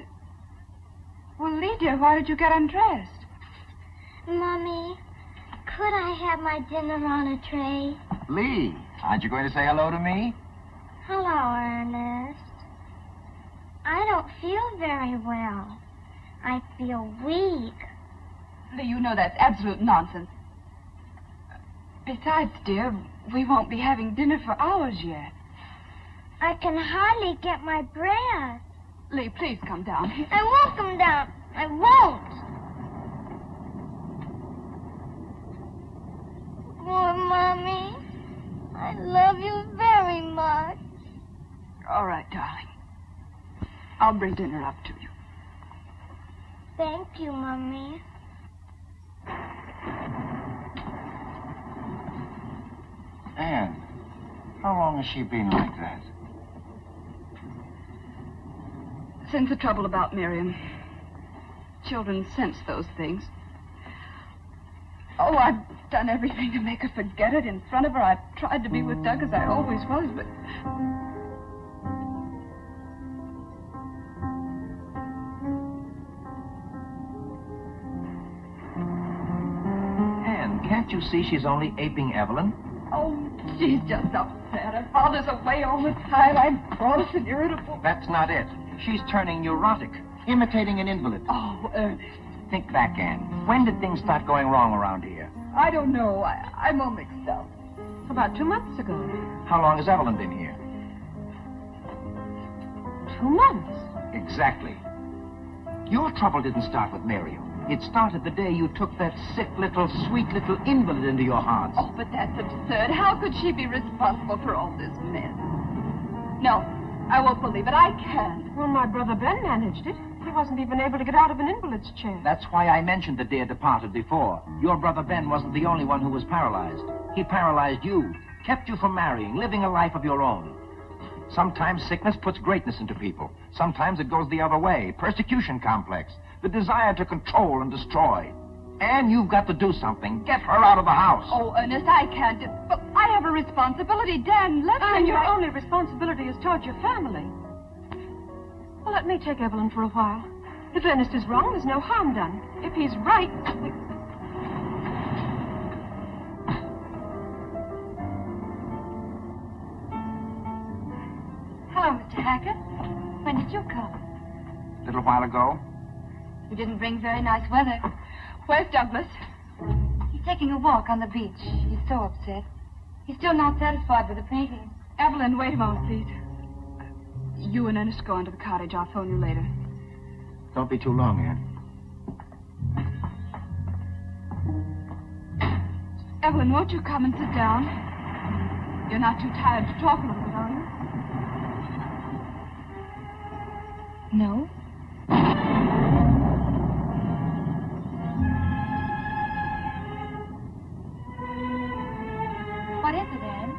Lee, dear, why did you get undressed? Mommy, could I have my dinner on a tray? Lee, aren't you going to say hello to me? Hello, Ernest. I don't feel very well. I feel weak. Lee, you know that's absolute nonsense. Besides, dear, we won't be having dinner for hours yet. I can hardly get my breath. Lee, please come down. I won't come down. I won't. Oh, Mommy. I love you very much. All right, darling. I'll bring dinner up to you. Thank you, Mommy. Anne, how long has she been like that? Since the trouble about Miriam. Children sense those things. Oh, I've done everything to make her forget it in front of her. I've tried to be with Doug as I always was, but... Anne, can't you see she's only aping Evelyn? Oh, she's just upset. Her father's away all the time. I'm cross and irritable. That's not it. She's turning neurotic, imitating an invalid. Oh, Ernest. Think back, Anne. When did things start going wrong around here? I don't know. I'm all mixed up. About 2 months ago. How long has Evelyn been here? 2 months? Exactly. Your trouble didn't start with Miriam. It started the day you took that sick little, sweet little invalid into your hearts. Oh, but that's absurd. How could she be responsible for all this mess? No, I won't believe it. I can't. Well, my brother Ben managed it. He wasn't even able to get out of an invalid's chair. That's why I mentioned the dear departed before. Your brother Ben wasn't the only one who was paralyzed. He paralyzed you, kept you from marrying, living a life of your own. Sometimes sickness puts greatness into people. Sometimes it goes the other way. Persecution complex. The desire to control and destroy. And you've got to do something. Get her out of the house. Oh, Ernest, I can't. But I have a responsibility. Dan left me. And your only responsibility is towards your family. Well, let me take Evelyn for a while. If Ernest is wrong, there's no harm done. If he's right... Hello, Mr. Hackett. When did you come? A little while ago. You didn't bring very nice weather. Where's Douglas? He's taking a walk on the beach. He's so upset. He's still not satisfied with the painting. Evelyn, wait a moment, please. You and Ernest go into the cottage. I'll phone you later. Don't be too long, Anne. Evelyn, won't you come and sit down? You're not too tired to talk a little bit, are you? No. What is it, Anne?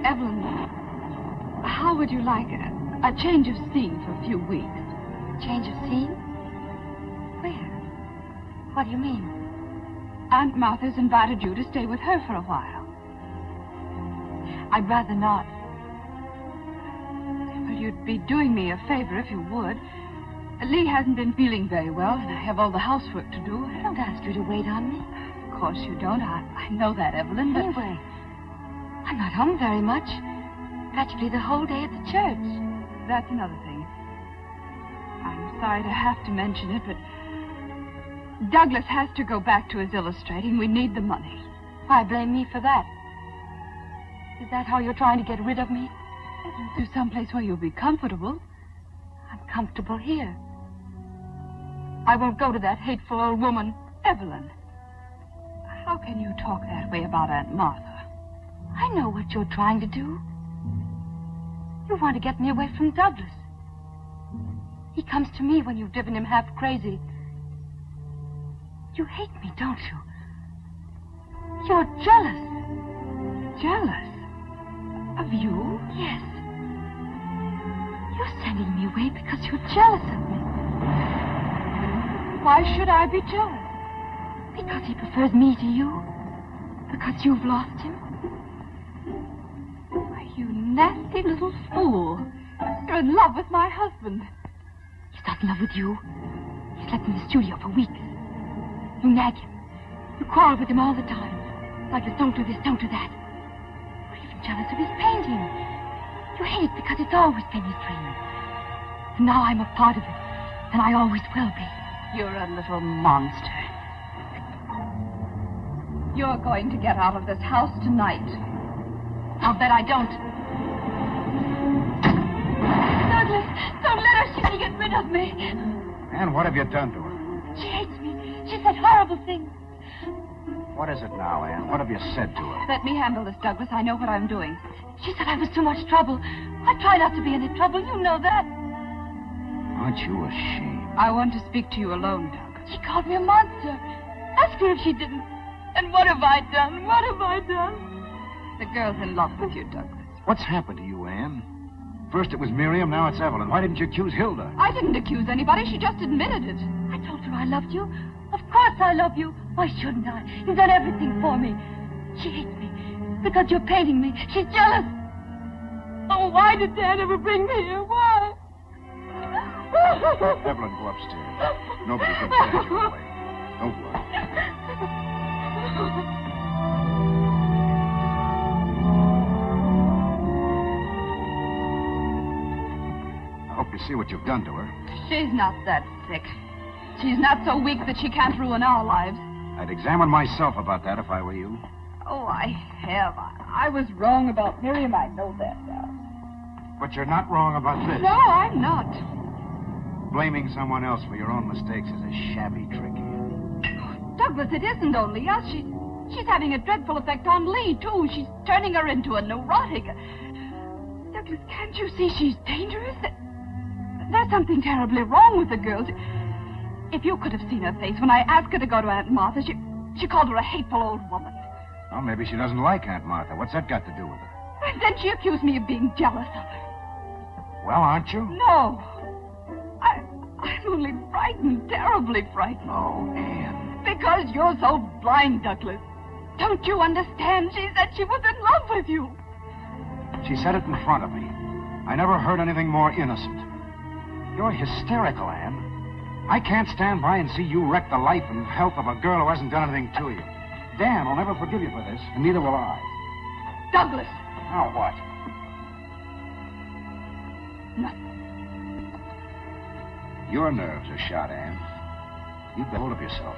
Evelyn, how would you like a change of scene for a few weeks? Change of scene? Where? What do you mean? Aunt Martha's invited you to stay with her for a while. I'd rather not. Well, you'd be doing me a favor if you would. Lee hasn't been feeling very well, and I have all the housework to do. I don't ask you to wait on me. Of course you don't. I know that, Evelyn, but... Anyway, I'm not home very much. Practically the whole day at the church. That's another thing. I'm sorry to have to mention it, but Douglas has to go back to his illustrating. We need the money. Why blame me for that? Is that how you're trying to get rid of me? To someplace where you'll be comfortable. I'm comfortable here. I won't go to that hateful old woman. Evelyn, how can you talk that way about Aunt Martha? I know what you're trying to do. You want to get me away from Douglas. He comes to me when you've driven him half crazy. You hate me, don't you? You're jealous. Jealous? Of you? Yes. You're sending me away because you're jealous of me. Why should I be jealous? Because he prefers me to you. Because you've lost him. Why, you nasty little fool. You're in love with my husband. He's not in love with you. He's left in the studio for weeks. You nag him. You quarrel with him all the time. Like this, don't do this, don't do that. You're even jealous of his painting. You hate it because it's always been his dream. And now I'm a part of it. And I always will be. You're a little monster. You're going to get out of this house tonight. I'll bet I don't. Douglas, don't let her see me get rid of me. Anne, what have you done to her? She hates me. She said horrible things. What is it now, Anne? What have you said to her? Let me handle this, Douglas. I know what I'm doing. She said I was too much trouble. I try not to be any trouble. You know that. Aren't you ashamed? I want to speak to you alone, Doug. She called me a monster. Ask her if she didn't. And what have I done? What have I done? The girl's in love with you, Douglas. What's happened to you, Anne? First it was Miriam, now it's Evelyn. Why didn't you accuse Hilda? I didn't accuse anybody. She just admitted it. I told her I loved you. Of course I love you. Why shouldn't I? You've done everything for me. She hates me because you're painting me. She's jealous. Oh, why did Dad ever bring me here? Why? Evelyn, go upstairs. Nobody can stand you away. Don't worry. I hope you see what you've done to her. She's not that sick. She's not so weak that she can't ruin our lives. I'd examine myself about that if I were you. Oh, I have. I was wrong about Miriam. I know that now. But you're not wrong about this. No, I'm not. Blaming someone else for your own mistakes is a shabby trick. Douglas, it isn't only us. She's having a dreadful effect on Lee, too. She's turning her into a neurotic. Douglas, can't you see she's dangerous? There's something terribly wrong with the girl. If you could have seen her face when I asked her to go to Aunt Martha, she called her a hateful old woman. Well, maybe she doesn't like Aunt Martha. What's that got to do with her? And then she accused me of being jealous of her. Well, aren't you? No. I'm only frightened, terribly frightened. Oh, Anne. Because you're so blind, Douglas. Don't you understand? She said she was in love with you. She said it in front of me. I never heard anything more innocent. You're hysterical, Anne. I can't stand by and see you wreck the life and health of a girl who hasn't done anything to you. Dan will never forgive you for this, and neither will I. Douglas! Now what? Nothing. Your nerves are shot, Anne. You get hold of yourself.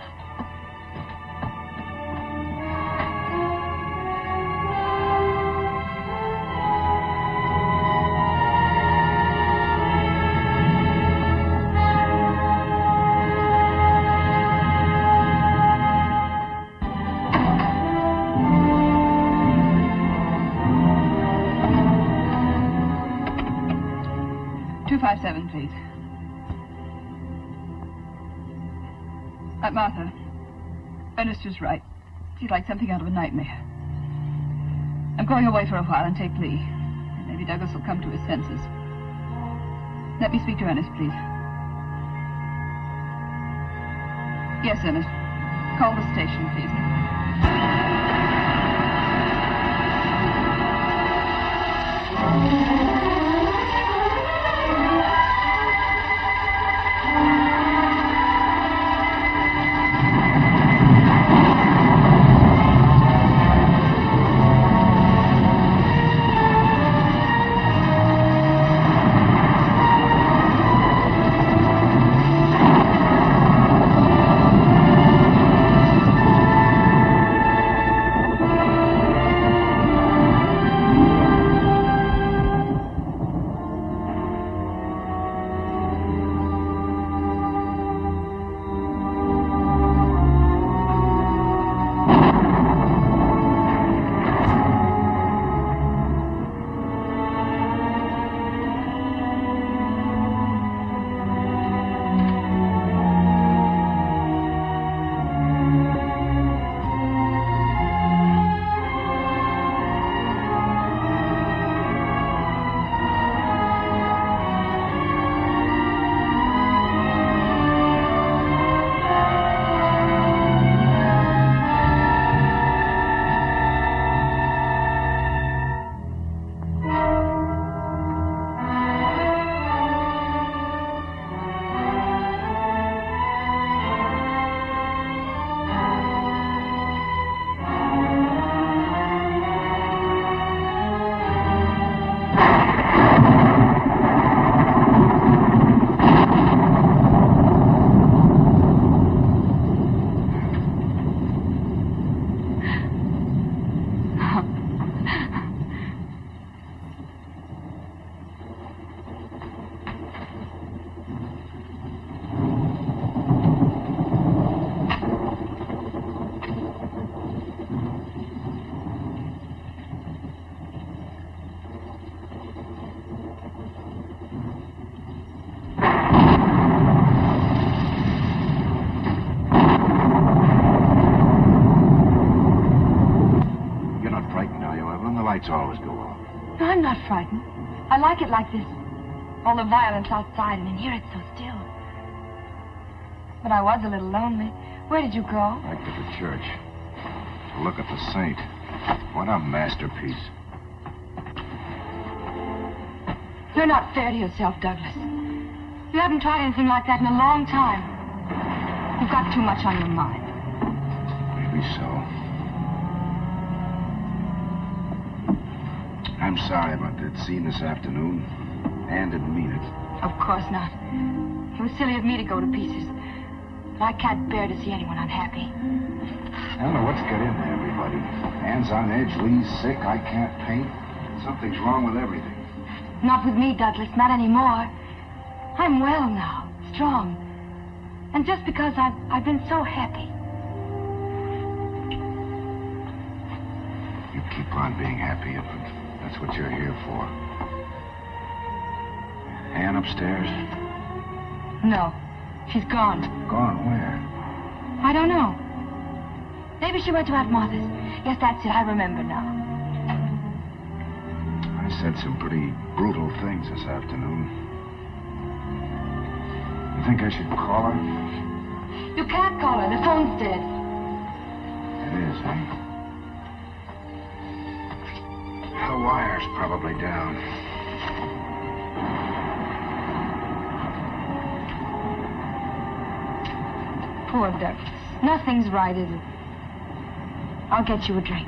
Please. Martha, Ernest was right. She's like something out of a nightmare. I'm going away for a while and take Lee. Maybe Douglas will come to his senses. Let me speak to Ernest, please. Yes, Ernest. Call the station, please. fights always go on. No, I'm not frightened. I like it like this. All the violence outside, and in here it's so still. But I was a little lonely. Where did you go? Back to the church. To look at the saint. What a masterpiece. You're not fair to yourself, Douglas. You haven't tried anything like that in a long time. You've got too much on your mind. Maybe so. I'm sorry about that scene this afternoon. Anne didn't mean it. Of course not. It was silly of me to go to pieces. But I can't bear to see anyone unhappy. I don't know what's got into everybody. Anne's on edge, Lee's sick, I can't paint. Something's wrong with everything. Not with me, Douglas, not anymore. I'm well now, strong. And just because I've been so happy. You keep on being happy, Edward. That's what you're here for. Anne upstairs? No, she's gone. Gone where? I don't know. Maybe she went to Aunt Martha's. Yes, that's it, I remember now. I said some pretty brutal things this afternoon. You think I should call her? You can't call her, the phone's dead. It is, eh? The wire's probably down. Poor Douglas. Nothing's right, is it? I'll get you a drink.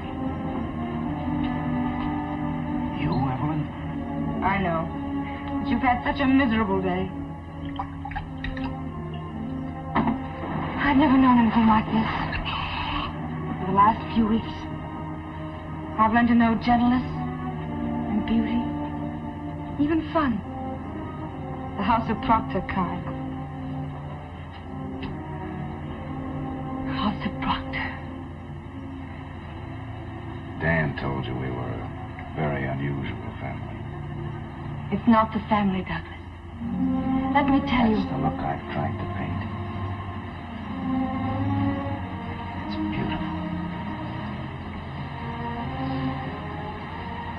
You, Evelyn? I know. But you've had such a miserable day. I've never known anything like this. For the last few weeks, I've learned to know gentleness and beauty, even fun. The House of Proctor kind. House of Proctor. Dan told you we were a very unusual family. It's not the family, Douglas. Let me tell you. That's the look I've tried to paint. It's beautiful.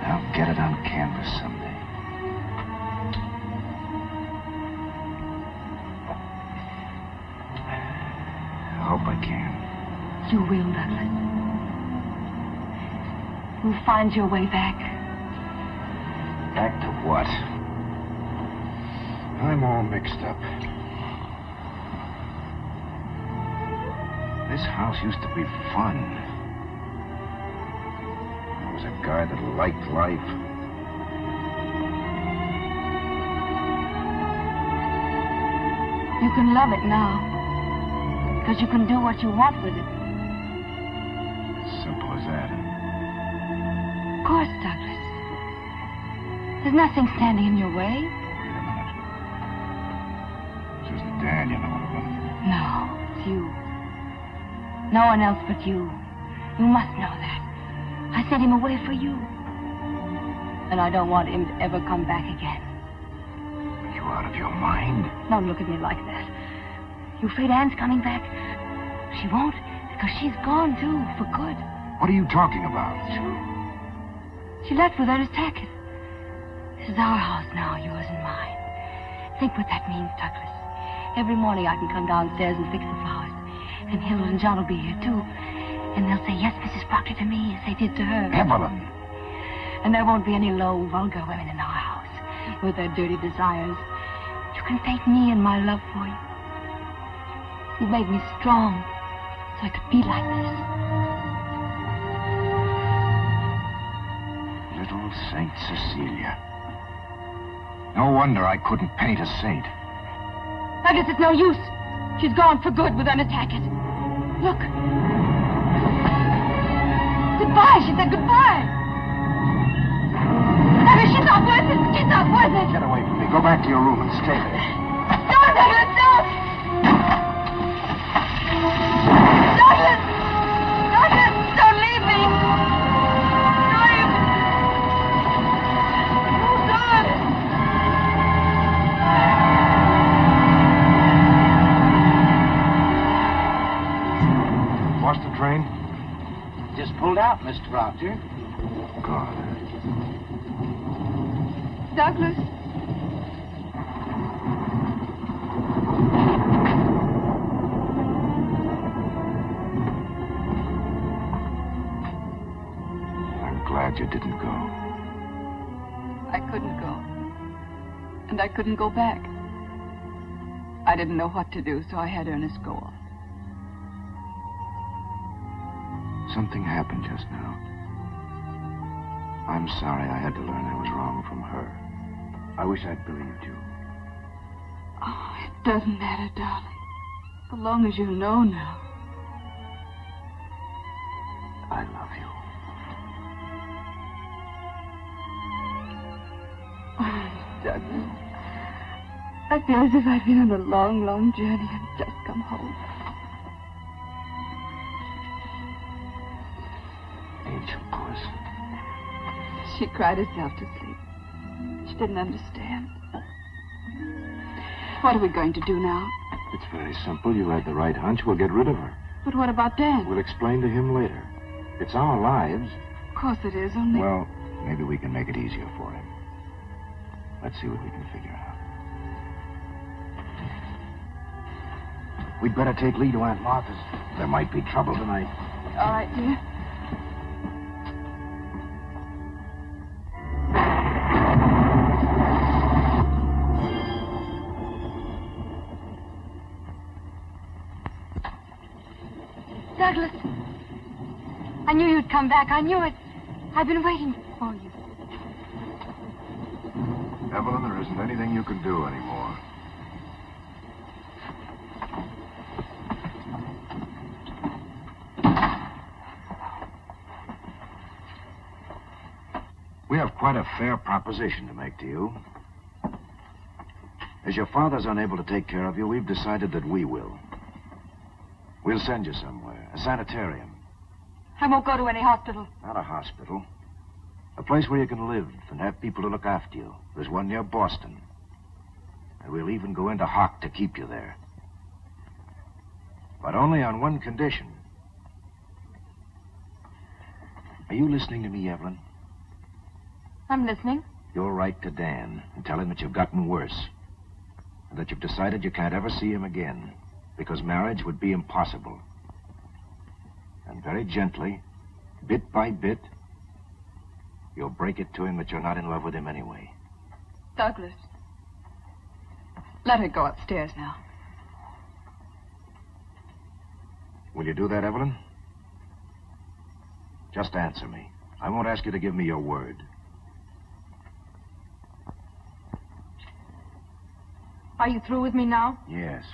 I'll get it on canvas someday. I hope I can. You will, Douglas. You'll find your way back. Back to what? I'm all mixed up. This house used to be fun. I was a guy that liked life. You can love it now. Because you can do what you want with it. As simple as that. Of course, Douglas. There's nothing standing in your way. Wait a minute. This isn't Dan, you know, Evelyn. No, it's you. No one else but you. You must know that. I sent him away for you. And I don't want him to ever come back again. Are you out of your mind? Don't look at me like that. You afraid Anne's coming back? She won't, because she's gone, too, for good. What are you talking about? It's true. She left without his tacket. This is our house now, yours and mine. Think what that means, Douglas. Every morning I can come downstairs and fix the flowers. And Hilda and John will be here, too. And they'll say, yes, Mrs. Proctor, to me, as they did to her. Evelyn! And there won't be any low, vulgar women in our house with their dirty desires. You can thank me and my love for you. You made me strong so I could be like this. Little Saint Cecilia. No wonder I couldn't paint a saint. Douglas, it's no use. She's gone for good without a tacket. Look. Goodbye. She said goodbye. Douglas, she's not worth it. She's not worth it. Get away from me. Go back to your room and stay there. Don't, Douglas, don't. Douglas! Douglas, don't leave me. Don't. Oh, darling. Lost the train? Just pulled out, Mr. Proctor. God. Douglas? I'm glad you didn't go. I couldn't go. And I couldn't go back. I didn't know what to do, so I had Ernest go off. Something happened just now. I'm sorry I had to learn I was wrong from her. I wish I'd believed you. Oh, it doesn't matter, darling. So long as you know now. I love you. Oh, Douglas. I feel as if I'd been on a long, long journey and just come home. Angel puss. She cried herself to sleep. She didn't understand. What are we going to do now? It's very simple. You had the right hunch. We'll get rid of her. But what about Dan? We'll explain to him later. It's our lives. Of course it is, only... Well, maybe we can make it easier for him. Let's see what we can figure out. We'd better take Lee to Aunt Martha's. There might be trouble tonight. All right, dear. Douglas, I knew you'd come back. I knew it. I've been waiting for you. Evelyn, there isn't anything you can do anymore. We have quite a fair proposition to make to you. As your father's unable to take care of you, we've decided that we will. We'll send you somewhere, a sanitarium. I won't go to any hospital. Not a hospital. A place where you can live and have people to look after you. There's one near Boston. And we'll even go into hock to keep you there. But only on one condition. Are you listening to me, Evelyn? I'm listening. You'll write to Dan and tell him that you've gotten worse. And that you've decided you can't ever see him again. Because marriage would be impossible. And very gently, bit by bit, you'll break it to him that you're not in love with him anyway. Douglas, let her go upstairs now. Will you do that, Evelyn? Just answer me. I won't ask you to give me your word. Are you through with me now? Yes.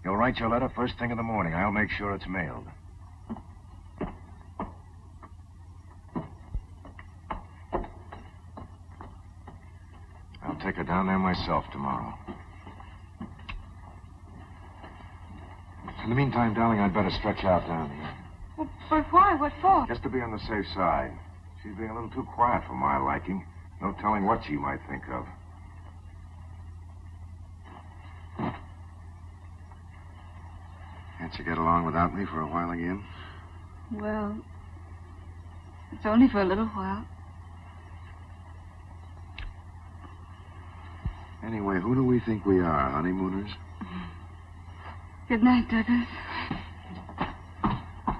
You'll write your letter first thing in the morning. I'll make sure it's mailed. I'll take her down there myself tomorrow. In the meantime, darling, I'd better stretch out down here. Well, but why? What for? Just to be on the safe side. She's being a little too quiet for my liking. No telling what she might think of. Can't you get along without me for a while again? Well, it's only for a little while. Anyway, who do we think we are, honeymooners? Good night, Douglas.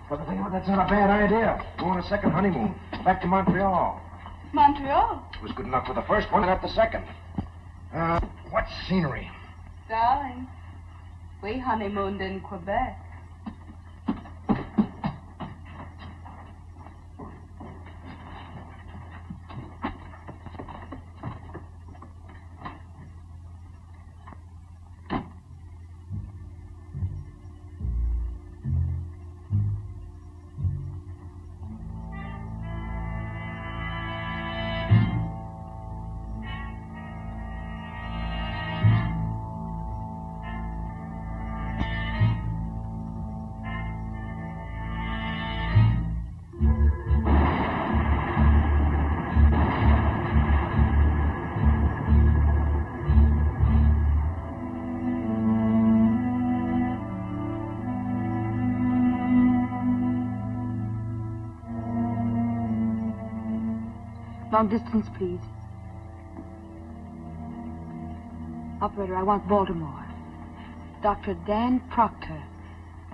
But the thing about that's not a bad idea. Go on a second honeymoon. Back to Montreal. Montreal? It was good enough for the first one, not the second. What scenery? Darling, we honeymooned in Quebec. Long distance, please. Operator, I want Baltimore. Dr. Dan Proctor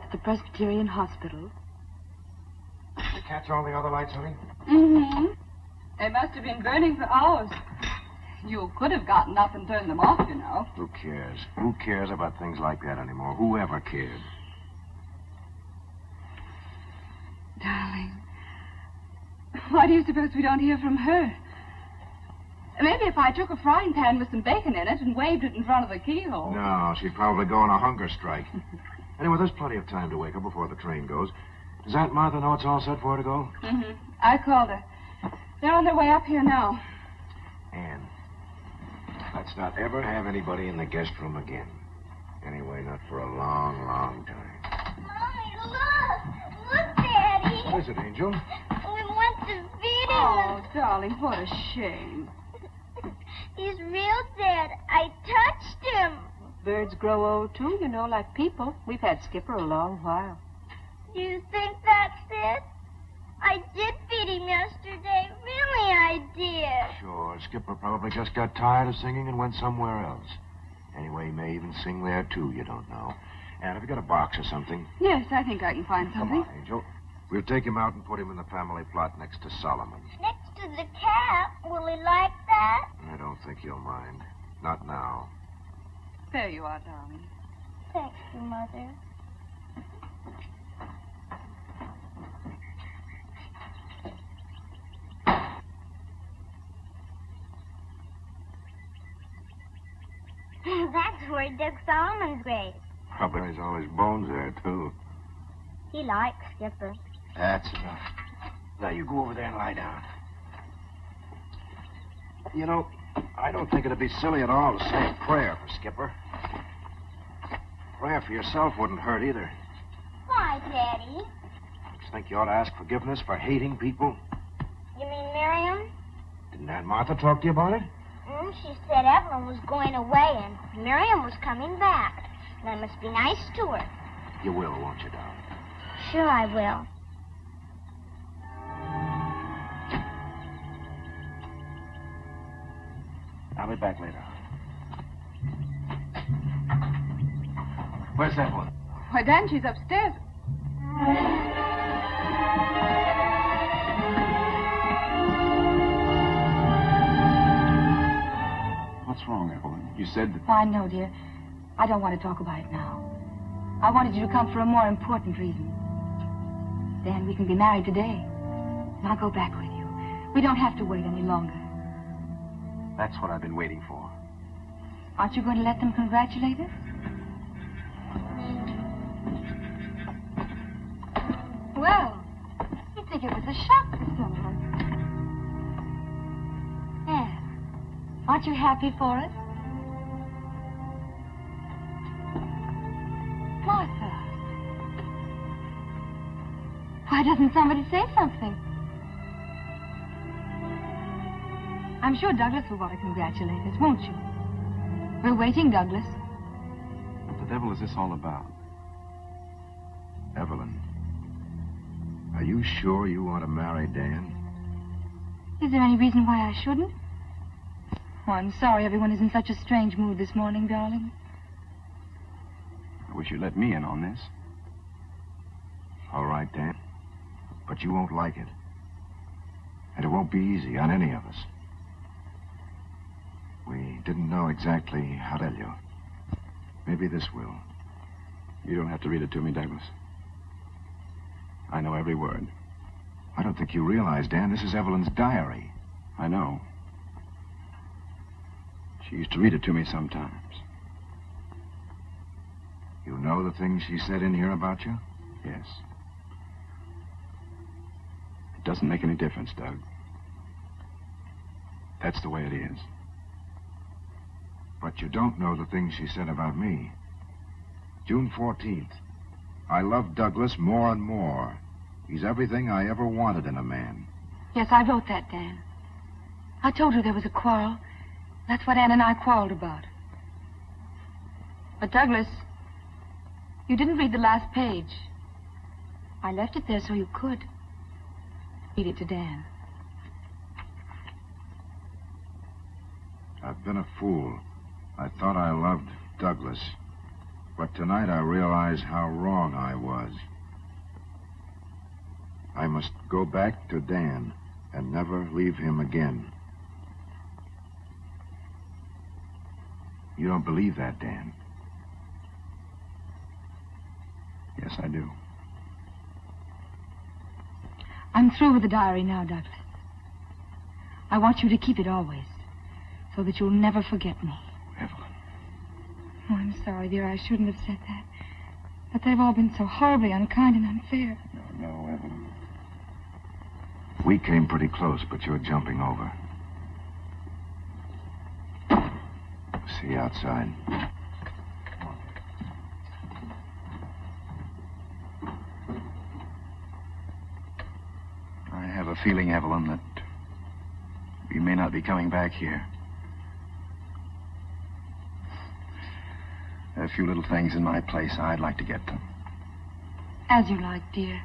at the Presbyterian Hospital. Did you catch all the other lights, honey? Mm-hmm. They must have been burning for hours. You could have gotten up and turned them off, you know. Who cares? Who cares about things like that anymore? Who ever cared? Darling, why do you suppose we don't hear from her? Maybe if I took a frying pan with some bacon in it and waved it in front of the keyhole. No, she'd probably go on a hunger strike. Anyway, there's plenty of time to wake her before the train goes. Does Aunt Martha know it's all set for her to go? Mm-hmm. I called her. They're on their way up here now. Anne, let's not ever have anybody in the guest room again. Anyway, not for a long, long time. Mommy, look! Look, Daddy! What is it, Angel? We went to feed him. Oh, darling, what a shame. He's real dead. I touched him. Birds grow old, too, you know, like people. We've had Skipper a long while. Do you think that's it? I did feed him yesterday. Really, I did. Sure, Skipper probably just got tired of singing and went somewhere else. Anyway, he may even sing there, too, you don't know. Anne, have you got a box or something? Yes, I think I can find something. Come on, Angel. We'll take him out and put him in the family plot next to Solomon. Next to the cat. Will he like that? I don't think he'll mind. Not now. There you are, darling. Thank you, Mother. That's where he dug Solomon's grave. Probably has all his bones there, too. He likes Skipper. That's enough. Now, you go over there and lie down. You know, I don't think it'd be silly at all to say a prayer for Skipper. Prayer for yourself wouldn't hurt either. Why, Daddy? Don't you think you ought to ask forgiveness for hating people? You mean Miriam? Didn't Aunt Martha talk to you about it? She said Evelyn was going away and Miriam was coming back. And I must be nice to her. You will, won't you, darling? Sure I will. I'll be back later. Where's that one? Why, Dan, she's upstairs. What's wrong, Evelyn? You said that... I know, dear. I don't want to talk about it now. I wanted you to come for a more important reason. Dan, we can be married today. And I'll go back with you. We don't have to wait any longer. That's what I've been waiting for. Aren't you going to let them congratulate us? Well, you'd think it was a shock to someone. Anne, aren't you happy for us? Martha. Why doesn't somebody say something? I'm sure Douglas will want to congratulate us, won't you? We're waiting, Douglas. What the devil is this all about? Evelyn, are you sure you want to marry Dan? Is there any reason why I shouldn't? Oh, I'm sorry everyone is in such a strange mood this morning, darling. I wish you'd let me in on this. All right, Dan. But you won't like it. And it won't be easy on any of us. We didn't know exactly how to tell you. Maybe this will. You don't have to read it to me, Douglas. I know every word. I don't think you realize, Dan, this is Evelyn's diary. I know. She used to read it to me sometimes. You know the things she said in here about you? Yes. It doesn't make any difference, Doug. That's the way it is. But you don't know the things she said about me. June 14th. I love Douglas more and more. He's everything I ever wanted in a man. Yes, I wrote that, Dan. I told her there was a quarrel. That's what Ann and I quarreled about. But, Douglas, you didn't read the last page. I left it there so you could. Read it to Dan. I've been a fool. I thought I loved Douglas. But tonight I realize how wrong I was. I must go back to Dan and never leave him again. You don't believe that, Dan? Yes, I do. I'm through with the diary now, Douglas. I want you to keep it always, so that you'll never forget me. Evelyn. Oh, I'm sorry, dear. I shouldn't have said that. But they've all been so horribly unkind and unfair. No, Evelyn. We came pretty close, but you're jumping over. See you outside. I have a feeling, Evelyn, that we may not be coming back here. There are a few little things in my place I'd like to get to. As you like, dear.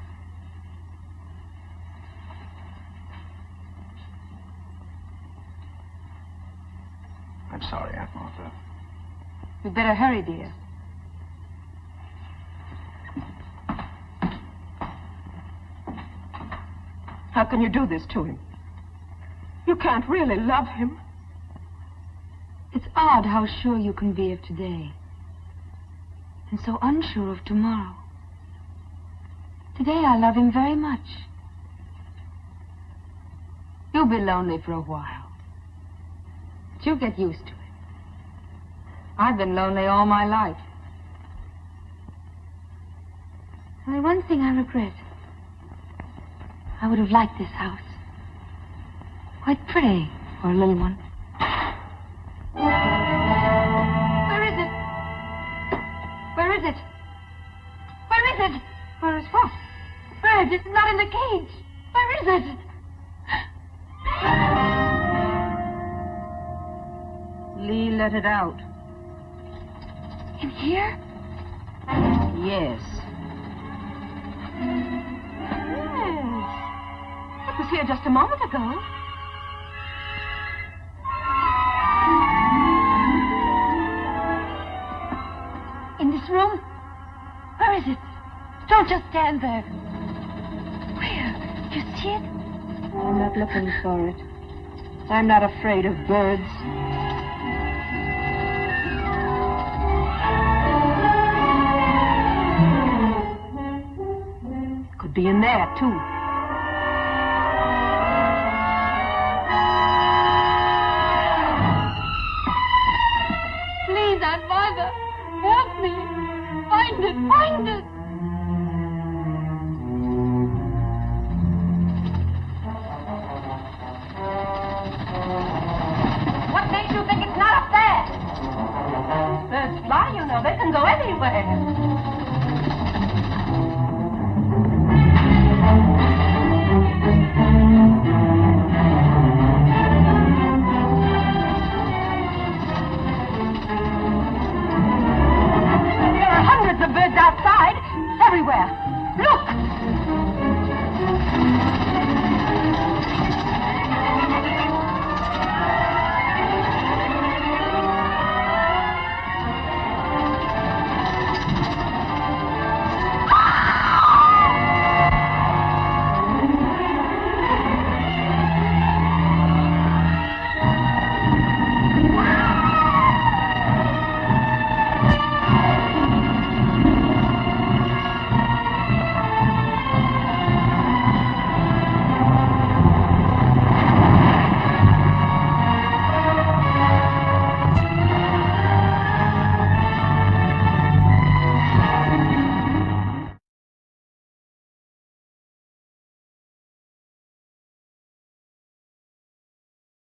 I'm sorry, Aunt Martha. You'd better hurry, dear. How can you do this to him? You can't really love him. It's odd how sure you can be of today, and so unsure of tomorrow. Today I love him very much. You'll be lonely for a while, but you'll get used to it. I've been lonely all my life. Only one thing I regret. I would have liked this house. Quite pretty for a little one. Where is it? Where is it? Where is it? Where is what? Where? It's not in the cage. Where is it? Lee let it out. In here? Yes. It was here just a moment ago. In this room? Where is it? Don't just stand there. Where? Do you see it? I'm not looking for it. I'm not afraid of birds. It could be in there, too. Please, Aunt Martha, help me. Find it, find it. What makes you think it's not up there? Birds fly, you know. They can go anywhere. There are hundreds of birds outside, everywhere.